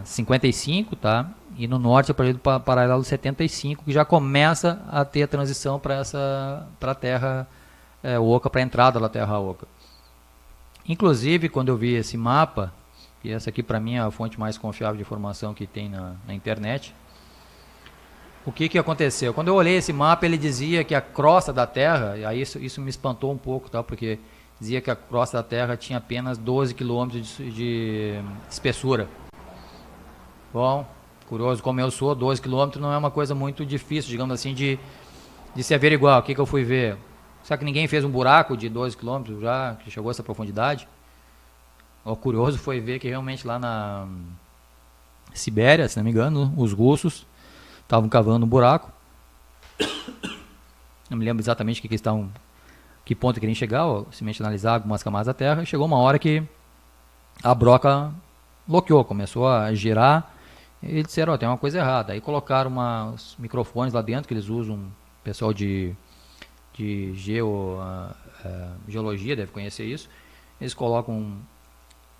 55, tá? E no norte a partir do paralelo 75, que já começa a ter a transição para a Terra Oca, para a entrada da Terra Oca. Inclusive, quando eu vi esse mapa, e essa aqui para mim é a fonte mais confiável de informação que tem na internet, o que aconteceu? Quando eu olhei esse mapa, ele dizia que a crosta da Terra, e aí isso me espantou um pouco, tá? Porque dizia que a crosta da Terra tinha apenas 12 km de espessura. Bom, curioso como eu sou, 12 km não é uma coisa muito difícil, digamos assim, de se averiguar. O que eu fui ver? Será que ninguém fez um buraco de 12 km já, que chegou a essa profundidade? O curioso foi ver que realmente lá na Sibéria, se não me engano, os russos estavam cavando um buraco. Não me lembro exatamente que ponto queriam chegar, ou simplesmente analisar algumas camadas da Terra. Chegou uma hora que a broca bloqueou, começou a girar, e eles disseram, tem uma coisa errada. Aí colocaram uns microfones lá dentro, que eles usam, pessoal de geologia deve conhecer isso. Eles colocam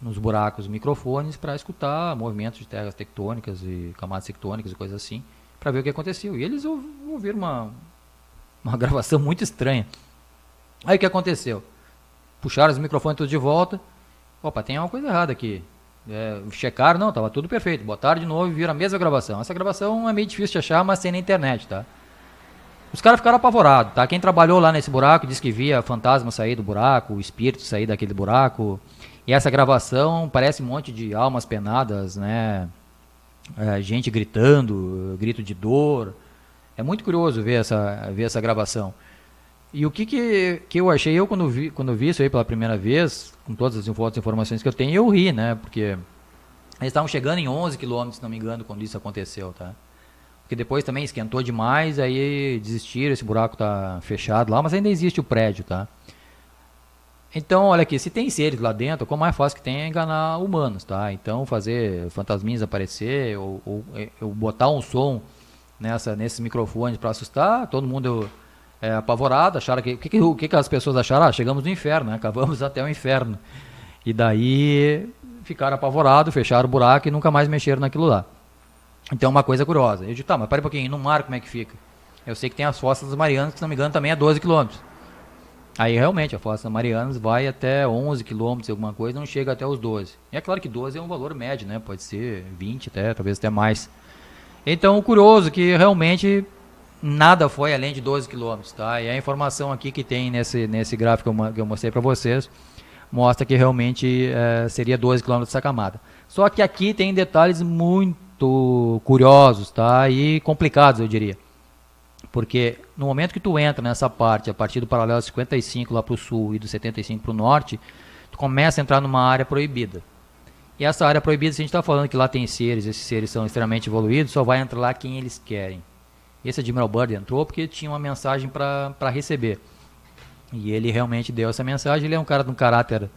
nos buracos microfones para escutar movimentos de terras tectônicas e camadas tectônicas e coisas assim, para ver o que aconteceu. E eles ouviram uma gravação muito estranha. Aí o que aconteceu? Puxaram os microfones tudo de volta. Opa, tem uma coisa errada aqui. Checaram, não, estava tudo perfeito. Botaram de novo e viram a mesma gravação. Essa gravação é meio difícil de achar, mas tem na internet, tá? Os caras ficaram apavorados, tá? Quem trabalhou lá nesse buraco disse que via fantasma sair do buraco, espírito sair daquele buraco. E essa gravação parece um monte de almas penadas, né? Gente gritando, grito de dor. É muito curioso ver essa gravação. E o que eu achei, quando vi isso aí pela primeira vez, com todas as informações que eu tenho, eu ri, né? Porque eles estavam chegando em 11 km, se não me engano, quando isso aconteceu, tá? Porque depois também esquentou demais, aí desistiram, esse buraco tá fechado lá, mas ainda existe o prédio, tá? Então, olha aqui, se tem seres lá dentro, como mais fácil que tem é enganar humanos, tá? Então, fazer fantasminhas aparecer, ou botar um som nesses microfones para assustar, todo mundo apavorado, acharam o que as pessoas acharam? Chegamos no inferno, né? Acabamos até o inferno. E daí ficaram apavorados, fecharam o buraco e nunca mais mexeram naquilo lá. Então, uma coisa curiosa. Eu digo, mas para um pouquinho, no mar como é que fica? Eu sei que tem as Fossas das Marianas, que se não me engano também é 12 km. Aí realmente a Fossa das Marianas vai até 11 km, alguma coisa, não chega até os 12. E é claro que 12 é um valor médio, né? Pode ser 20 até, talvez até mais. Então, o curioso é que realmente nada foi além de 12 km, tá? E a informação aqui que tem nesse gráfico que eu mostrei para vocês mostra que realmente seria 12 km essa camada. Só que aqui tem detalhes muito curiosos, tá? E complicados, eu diria. Porque no momento que tu entra nessa parte, a partir do paralelo 55 lá para o sul e do 75 para o norte, tu começa a entrar numa área proibida. E essa área proibida, se a gente está falando que lá tem seres, esses seres são extremamente evoluídos, só vai entrar lá quem eles querem. Esse Admiral Byrd entrou porque tinha uma mensagem para receber. E ele realmente deu essa mensagem. Ele é um cara de um caráter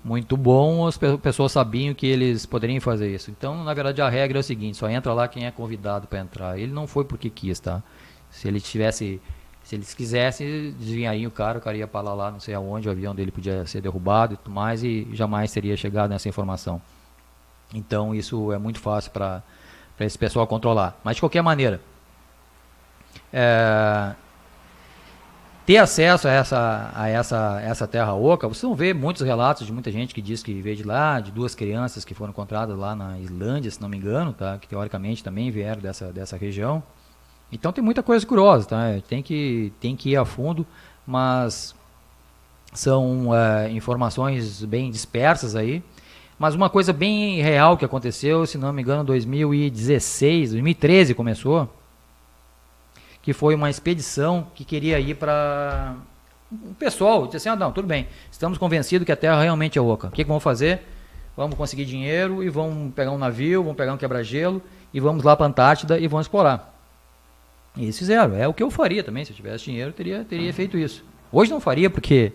muito bom, as pessoas sabiam que eles poderiam fazer isso. Então, na verdade, a regra é o seguinte, só entra lá quem é convidado para entrar. Ele não foi porque quis, tá? Se eles quisessem, desviariam o cara ia para lá, não sei aonde, o avião dele podia ser derrubado e tudo mais, e jamais teria chegado nessa informação. Então, isso é muito fácil para esse pessoal controlar. Mas, de qualquer maneira, ter acesso a essa terra oca, vocês vão ver muitos relatos de muita gente que diz que veio de lá, de 2 crianças que foram encontradas lá na Islândia, se não me engano, tá? Que teoricamente também vieram dessa região. Então tem muita coisa curiosa, tá? Tem que ir a fundo, mas são informações bem dispersas aí. Mas uma coisa bem real que aconteceu, se não me engano, 2013 começou, que foi uma expedição que queria ir para... O pessoal disse assim, não, tudo bem, estamos convencidos que a Terra realmente é oca. O que vamos fazer? Vamos conseguir dinheiro e vamos pegar um navio, vamos pegar um quebra-gelo e vamos lá para a Antártida e vamos explorar. E eles fizeram. É o que eu faria também, se eu tivesse dinheiro, teria feito isso. Hoje não faria porque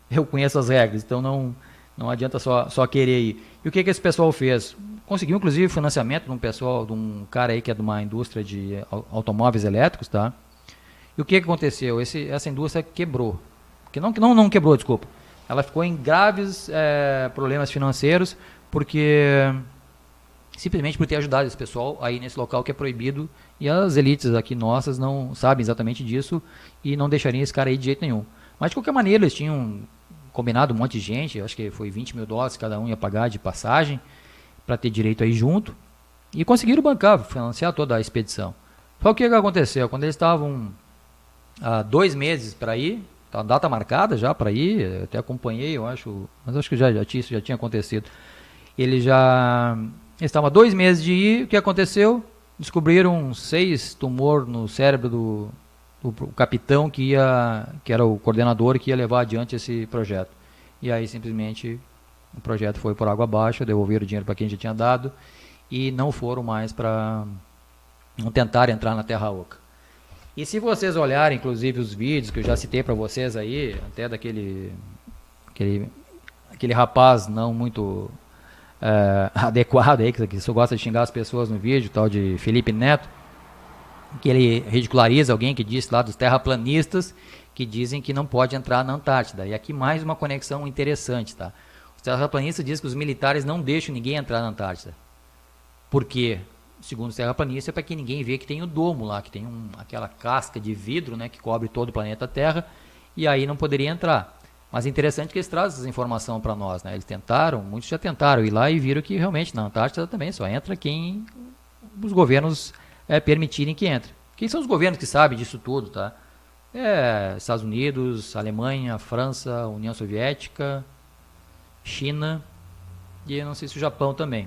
eu conheço as regras, então não adianta só querer ir. E o que esse pessoal fez? Conseguiu, inclusive, financiamento de um cara aí que é de uma indústria de automóveis elétricos, tá? E o que aconteceu? Essa indústria quebrou. Não quebrou, desculpa. Ela ficou em graves problemas financeiros, simplesmente por ter ajudado esse pessoal aí nesse local que é proibido, e as elites aqui nossas não sabem exatamente disso e não deixariam esse cara aí de jeito nenhum. Mas de qualquer maneira, eles tinham combinado um monte de gente, acho que foi $20 mil cada um ia pagar de passagem, para ter direito aí junto, e conseguiram bancar, financiar toda a expedição. Só o que aconteceu? Quando eles estavam há 2 meses para ir, a data marcada já para ir, eu até acompanhei, eu acho, mas acho que isso já tinha acontecido. Eles estavam há 2 meses de ir, o que aconteceu? Descobriram 6 tumores no cérebro do capitão que era o coordenador que ia levar adiante esse projeto. E aí simplesmente o projeto foi por água abaixo, devolveram o dinheiro para quem já tinha dado e não foram mais não tentaram entrar na Terra Oca. E se vocês olharem, inclusive, os vídeos que eu já citei para vocês aí, até daquele rapaz não muito adequado aí, que só gosta de xingar as pessoas no vídeo, tal de Felipe Neto, que ele ridiculariza alguém que disse lá dos terraplanistas que dizem que não pode entrar na Antártida. E aqui mais uma conexão interessante, tá? Os terraplanistas dizem que os militares não deixam ninguém entrar na Antártida. Por quê? Segundo os terraplanistas, é para que ninguém vê que tem o domo lá, que tem aquela casca de vidro, né, que cobre todo o planeta Terra, e aí não poderia entrar. Mas é interessante que eles trazem essa informação para nós, né? Muitos já tentaram ir lá e viram que realmente na Antártida também só entra quem os governos permitirem que entre. Quem são os governos que sabem disso tudo, tá? Estados Unidos, Alemanha, França, União Soviética, China e eu não sei se o Japão também.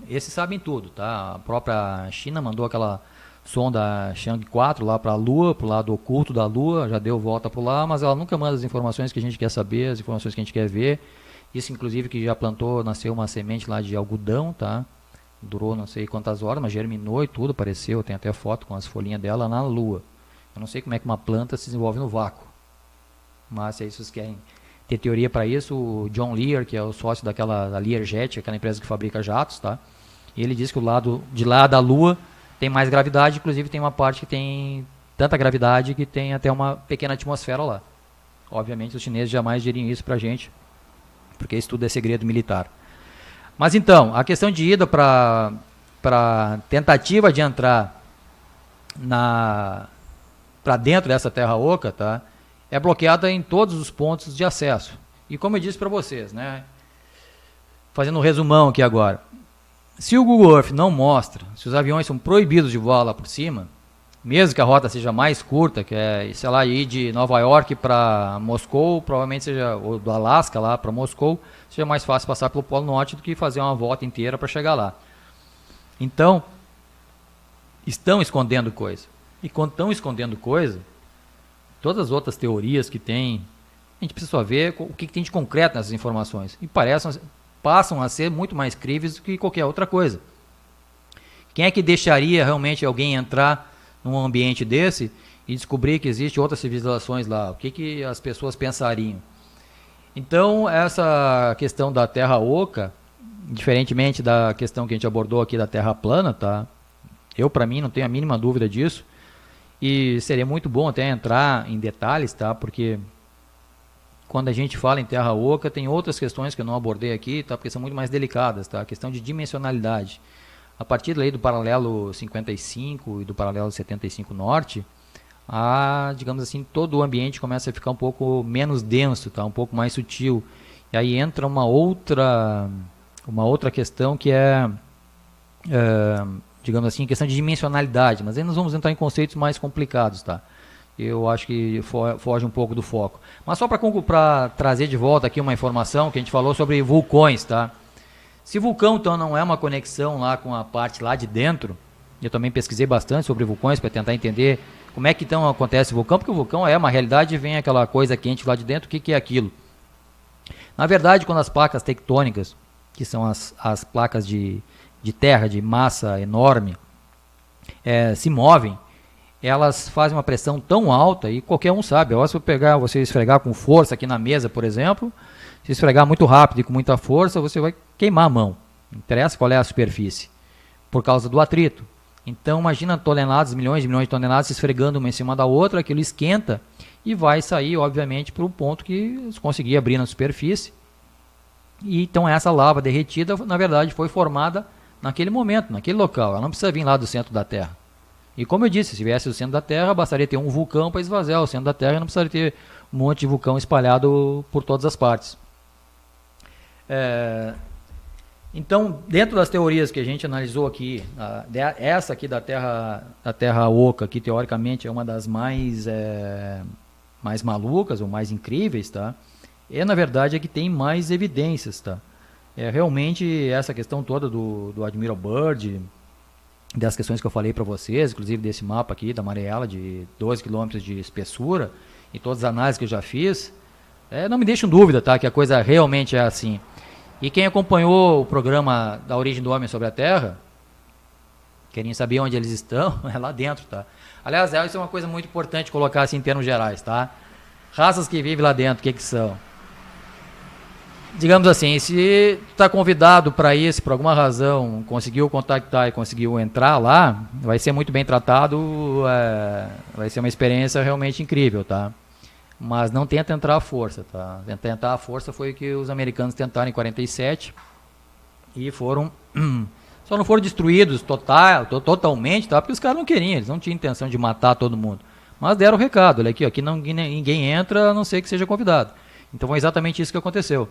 Esses sabem tudo, tá? A própria China mandou aquela sonda Chang'e 4 lá para a Lua, para o lado oculto da Lua, já deu volta por lá, mas ela nunca manda as informações que a gente quer saber, as informações que a gente quer ver. Isso inclusive que já nasceu uma semente lá de algodão, tá? Durou não sei quantas horas, mas germinou e tudo, apareceu, tem até foto com as folhinhas dela na Lua. Eu não sei como é que uma planta se desenvolve no vácuo, mas se vocês querem ter teoria para isso, o John Lear, que é o sócio da Learjet, aquela empresa que fabrica jatos, tá? Ele diz que o lado de lá da Lua tem mais gravidade, inclusive tem uma parte que tem tanta gravidade que tem até uma pequena atmosfera lá. Obviamente os chineses jamais diriam isso pra gente, porque isso tudo é segredo militar. Mas então, a questão de ida para tentativa de entrar para dentro dessa Terra Oca, tá? É bloqueada em todos os pontos de acesso. E como eu disse para vocês, né? Fazendo um resumão aqui agora. Se o Google Earth não mostra, se os aviões são proibidos de voar lá por cima, mesmo que a rota seja mais curta, que é, sei lá, ir de Nova York para Moscou, provavelmente seja, ou do Alasca lá para Moscou, seja mais fácil passar pelo Polo Norte do que fazer uma volta inteira para chegar lá. Então, estão escondendo coisa. E quando estão escondendo coisa, todas as outras teorias que tem, a gente precisa só ver o que tem de concreto nessas informações. E passam a ser muito mais críveis do que qualquer outra coisa. Quem é que deixaria realmente alguém entrar num ambiente desse e descobrir que existem outras civilizações lá? O que as pessoas pensariam? Então, essa questão da Terra Oca, diferentemente da questão que a gente abordou aqui da Terra plana, tá? Eu, para mim, não tenho a mínima dúvida disso. E seria muito bom até entrar em detalhes, tá? Porque quando a gente fala em Terra Oca, tem outras questões que eu não abordei aqui, tá? Porque são muito mais delicadas, tá? A questão de dimensionalidade. A partir daí do paralelo 55 e do paralelo 75 norte, digamos assim, todo o ambiente começa a ficar um pouco menos denso, tá? Um pouco mais sutil. E aí entra uma outra questão que digamos assim, questão de dimensionalidade, mas aí nós vamos entrar em conceitos mais complicados, tá? Eu acho que foge um pouco do foco. Mas só para trazer de volta aqui uma informação que a gente falou sobre vulcões, tá? Se vulcão, então, não é uma conexão lá com a parte lá de dentro, eu também pesquisei bastante sobre vulcões para tentar entender como é que então acontece o vulcão, porque o vulcão é uma realidade e vem aquela coisa quente lá de dentro, o que é aquilo? Na verdade, quando as placas tectônicas, que são as placas de terra, de massa enorme, se movem, elas fazem uma pressão tão alta, e qualquer um sabe, você esfregar com força aqui na mesa, por exemplo, se esfregar muito rápido e com muita força, você vai queimar a mão. Não interessa qual é a superfície, por causa do atrito. Então imagina toneladas, milhões e milhões de toneladas se esfregando uma em cima da outra, aquilo esquenta e vai sair, obviamente, para o ponto que conseguir abrir na superfície. E então essa lava derretida, na verdade, foi formada naquele momento, naquele local. Ela não precisa vir lá do centro da Terra. E como eu disse, se viesse do centro da Terra, bastaria ter um vulcão para esvaziar o centro da Terra e não precisaria ter um monte de vulcão espalhado por todas as partes. Então, dentro das teorias que a gente analisou aqui, essa aqui da Terra Oca, que teoricamente é uma das mais malucas ou mais incríveis, tá? Na verdade é que tem mais evidências, tá? Realmente essa questão toda do Admiral Byrd, das questões que eu falei para vocês, inclusive desse mapa aqui da Mariela de 12 km de espessura, e todas as análises que eu já fiz, não me deixam dúvida, tá? Que a coisa realmente é assim. E quem acompanhou o programa da Origem do Homem sobre a Terra, querem saber onde eles estão, é lá dentro, tá? Aliás, isso é uma coisa muito importante colocar assim em termos gerais, tá? Raças que vivem lá dentro, o que são? Digamos assim, se está convidado para isso, por alguma razão, conseguiu contactar e conseguiu entrar lá, vai ser muito bem tratado, vai ser uma experiência realmente incrível, tá? Mas não tenta entrar à força, tá? Tentar à força foi o que os americanos tentaram em 47 e só não foram destruídos totalmente, tá? Porque os caras não queriam, eles não tinham intenção de matar todo mundo. Mas deram o recado, olha aqui, ninguém entra a não ser que seja convidado. Então foi exatamente isso que aconteceu.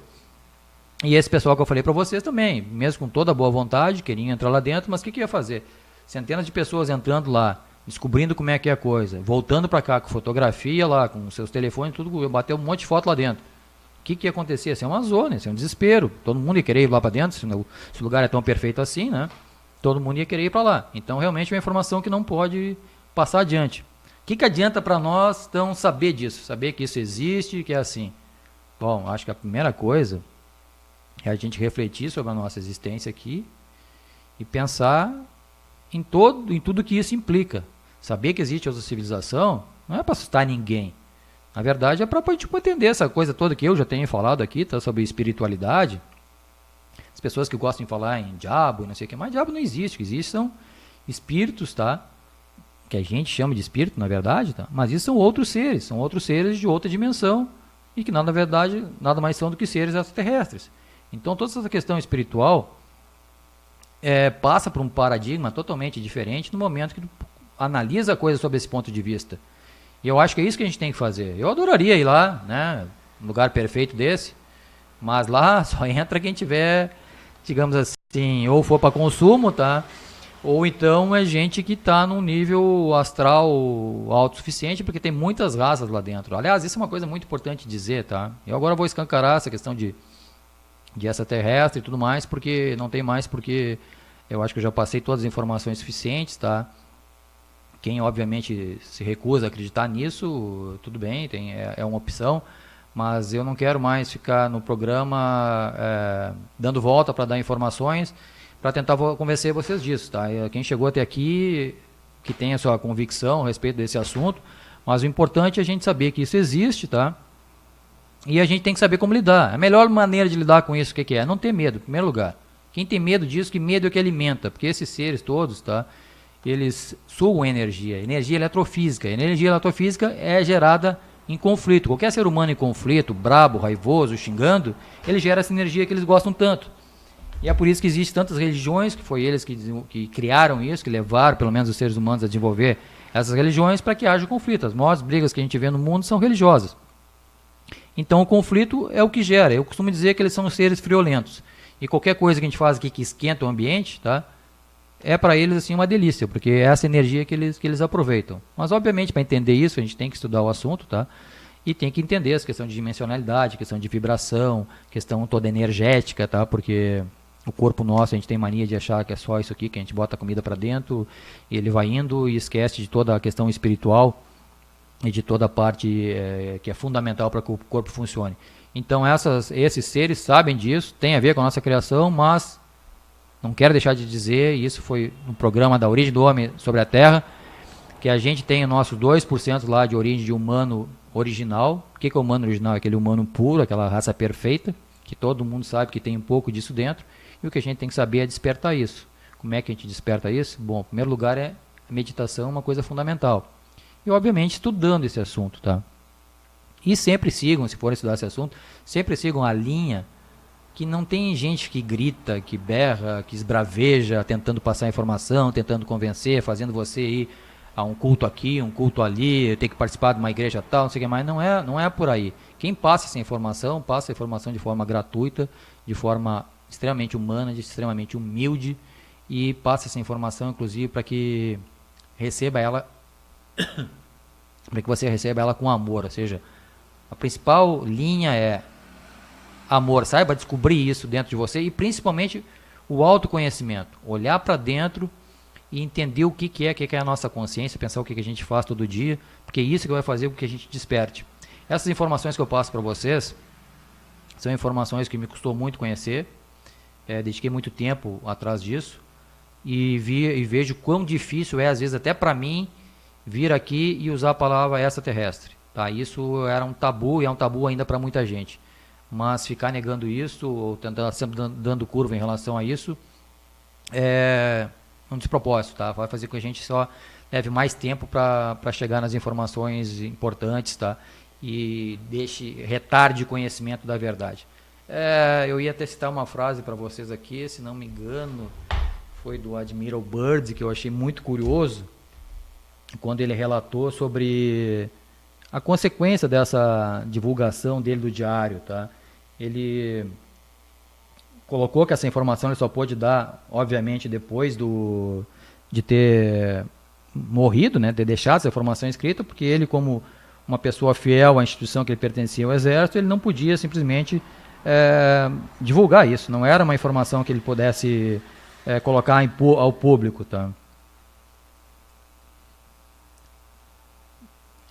E esse pessoal que eu falei para vocês também, mesmo com toda a boa vontade, queriam entrar lá dentro, mas o que ia fazer? Centenas de pessoas entrando lá, descobrindo como é que é a coisa, voltando para cá com fotografia lá, com seus telefones, tudo, bateu um monte de foto lá dentro. O que ia acontecer? Ia ser uma zona, ia ser um desespero. Todo mundo ia querer ir lá para dentro, se o lugar é tão perfeito assim, né? Todo mundo ia querer ir para lá. Então, realmente, é uma informação que não pode passar adiante. O que adianta para nós, então, saber disso? Saber que isso existe, que é assim? Bom, acho que a primeira coisa é a gente refletir sobre a nossa existência aqui e pensar em tudo que isso implica. Saber que existe outra civilização não é para assustar ninguém. Na verdade, é para a gente entender essa coisa toda que eu já tenho falado aqui, tá, sobre espiritualidade. As pessoas que gostam de falar em diabo e não sei o que mais, diabo não existe. O que existe são espíritos, tá? Que a gente chama de espírito, na verdade, tá? Mas isso são outros seres de outra dimensão e que, na verdade, nada mais são do que seres extraterrestres. Então, toda essa questão espiritual passa por um paradigma totalmente diferente no momento que tu analisa a coisa sob esse ponto de vista. E eu acho que é isso que a gente tem que fazer. Eu adoraria ir lá, né, um lugar perfeito desse, mas lá só entra quem tiver, digamos assim, ou for para consumo, tá? Ou então é gente que está num nível astral autossuficiente, porque tem muitas raças lá dentro. Aliás, isso é uma coisa muito importante dizer, tá? Eu agora vou escancarar essa questão de extraterrestre e tudo mais, porque não tem mais, porque eu acho que eu já passei todas as informações suficientes, tá? Quem obviamente se recusa a acreditar nisso, tudo bem, é uma opção, mas eu não quero mais ficar no programa dando volta para dar informações, para tentar convencer vocês disso, tá? Quem chegou até aqui, que tem a sua convicção a respeito desse assunto, mas o importante é a gente saber que isso existe, tá? E a gente tem que saber como lidar. A melhor maneira de lidar com isso, o que é? Não ter medo, em primeiro lugar. Quem tem medo disso, que medo é que alimenta, porque esses seres todos, tá? Eles sugam energia eletrofísica. A energia eletrofísica é gerada em conflito. Qualquer ser humano em conflito, brabo, raivoso, xingando, ele gera essa energia que eles gostam tanto. E é por isso que existem tantas religiões, que foi eles que criaram isso, que levaram pelo menos os seres humanos a desenvolver essas religiões para que haja conflito. As maiores brigas que a gente vê no mundo são religiosas. Então o conflito é o que gera. Eu costumo dizer que eles são seres friolentos. E qualquer coisa que a gente faz aqui que esquenta o ambiente, tá? É para eles assim uma delícia, porque é essa energia que eles aproveitam. Mas obviamente para entender isso a gente tem que estudar o assunto, tá? E tem que entender as questões de dimensionalidade, questão de vibração, questão toda energética, tá? Porque o corpo nosso, a gente tem mania de achar que é só isso aqui, que a gente bota a comida para dentro, e ele vai indo e esquece de toda a questão espiritual e de toda a parte que é fundamental para que o corpo funcione. Então esses seres sabem disso, tem a ver com a nossa criação, mas não quero deixar de dizer, e isso foi no programa da Origem do Homem sobre a Terra, que a gente tem o nosso 2% lá de origem de humano original. O que é o humano original? Aquele humano puro, aquela raça perfeita, que todo mundo sabe que tem um pouco disso dentro. E o que a gente tem que saber é despertar isso. Como é que a gente desperta isso? Bom, em primeiro lugar a meditação, uma coisa fundamental. E obviamente estudando esse assunto, tá? E sempre sigam, se forem estudar esse assunto, sempre sigam a linha que não tem gente que grita, que berra, que esbraveja, tentando passar informação, tentando convencer, fazendo você ir a um culto aqui, um culto ali, ter que participar de uma igreja tal, não sei o que mais. Não é por aí. Quem passa essa informação de forma gratuita, de forma extremamente humana, extremamente humilde, e passa essa informação, inclusive, para que receba ela, para que você receba ela com amor. Ou seja, a principal linha é amor. Saiba descobrir isso dentro de você e principalmente o autoconhecimento. Olhar para dentro e entender o que é a nossa consciência, pensar o que a gente faz todo dia, porque é isso que vai fazer com que a gente desperte. Essas informações que eu passo para vocês são informações que me custou muito conhecer, dediquei muito tempo atrás disso e vejo quão difícil é, às vezes até para mim, vir aqui e usar a palavra extraterrestre. Tá? Isso era um tabu e é um tabu ainda para muita gente. Mas ficar negando isso, ou tentar sempre dando curva em relação a isso, é um despropósito, tá? Vai fazer com que a gente só leve mais tempo para chegar nas informações importantes, tá? E retarde o conhecimento da verdade. Eu ia até citar uma frase para vocês aqui, se não me engano, foi do Admiral Byrd, que eu achei muito curioso, quando ele relatou sobre a consequência dessa divulgação dele do diário, tá? Ele colocou que essa informação ele só pôde dar, obviamente, depois de ter morrido, né, ter deixado essa informação escrita, porque ele, como uma pessoa fiel à instituição que ele pertencia ao Exército, ele não podia simplesmente divulgar isso. Não era uma informação que ele pudesse colocar ao público, tá?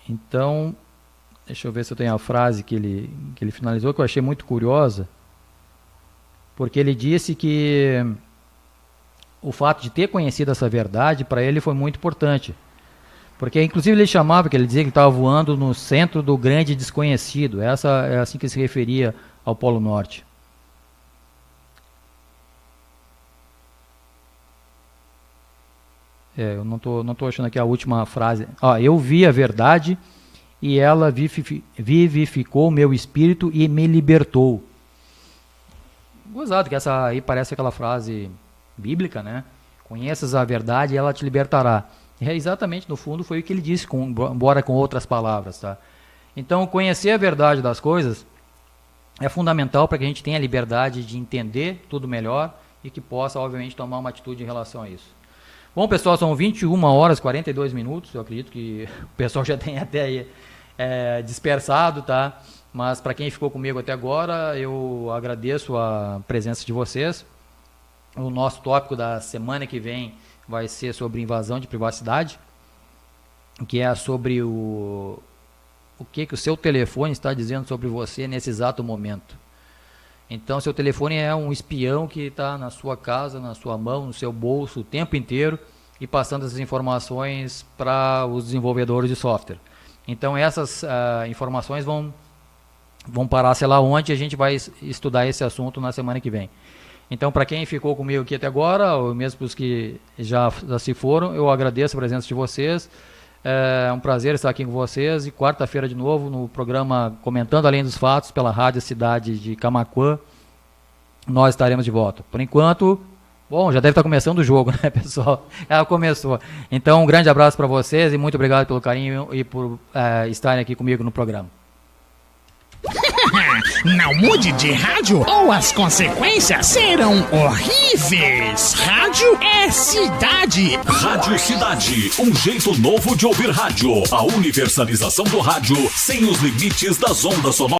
Então, deixa eu ver se eu tenho a frase que ele finalizou, que eu achei muito curiosa, porque ele disse que o fato de ter conhecido essa verdade, para ele foi muito importante. Porque, inclusive, ele chamava, que ele dizia que estava voando no centro do grande desconhecido. É assim que se referia ao Polo Norte. Eu não tô achando aqui a última frase. Eu vi a verdade e ela vivificou o meu espírito e me libertou. Gozado, que essa aí parece aquela frase bíblica, né? Conheças a verdade e ela te libertará. E exatamente, no fundo, foi o que ele disse, embora com outras palavras, tá? Então, conhecer a verdade das coisas é fundamental para que a gente tenha a liberdade de entender tudo melhor e que possa, obviamente, tomar uma atitude em relação a isso. Bom, pessoal, são 21 horas e 42 minutos. Eu acredito que o pessoal já tem até dispersado, tá? Mas para quem ficou comigo até agora, eu agradeço a presença de vocês. O nosso tópico da semana que vem vai ser sobre invasão de privacidade, que é sobre o que o seu telefone está dizendo sobre você nesse exato momento. Então, seu telefone é um espião que está na sua casa, na sua mão, no seu bolso o tempo inteiro e passando essas informações para os desenvolvedores de software. Então, essas informações vão parar, sei lá onde, a gente vai estudar esse assunto na semana que vem. Então, para quem ficou comigo aqui até agora, ou mesmo para os que já se foram, eu agradeço a presença de vocês. É um prazer estar aqui com vocês e quarta-feira de novo no programa Comentando Além dos Fatos pela Rádio Cidade de Camaquã. Nós estaremos de volta. Por enquanto, bom, já deve estar começando o jogo, né, pessoal? Ela começou. Então, um grande abraço para vocês e muito obrigado pelo carinho e por estarem aqui comigo no programa. Não mude de rádio ou as consequências serão horríveis. Rádio é cidade. Rádio Cidade, um jeito novo de ouvir rádio. A universalização do rádio sem os limites das ondas sonoras.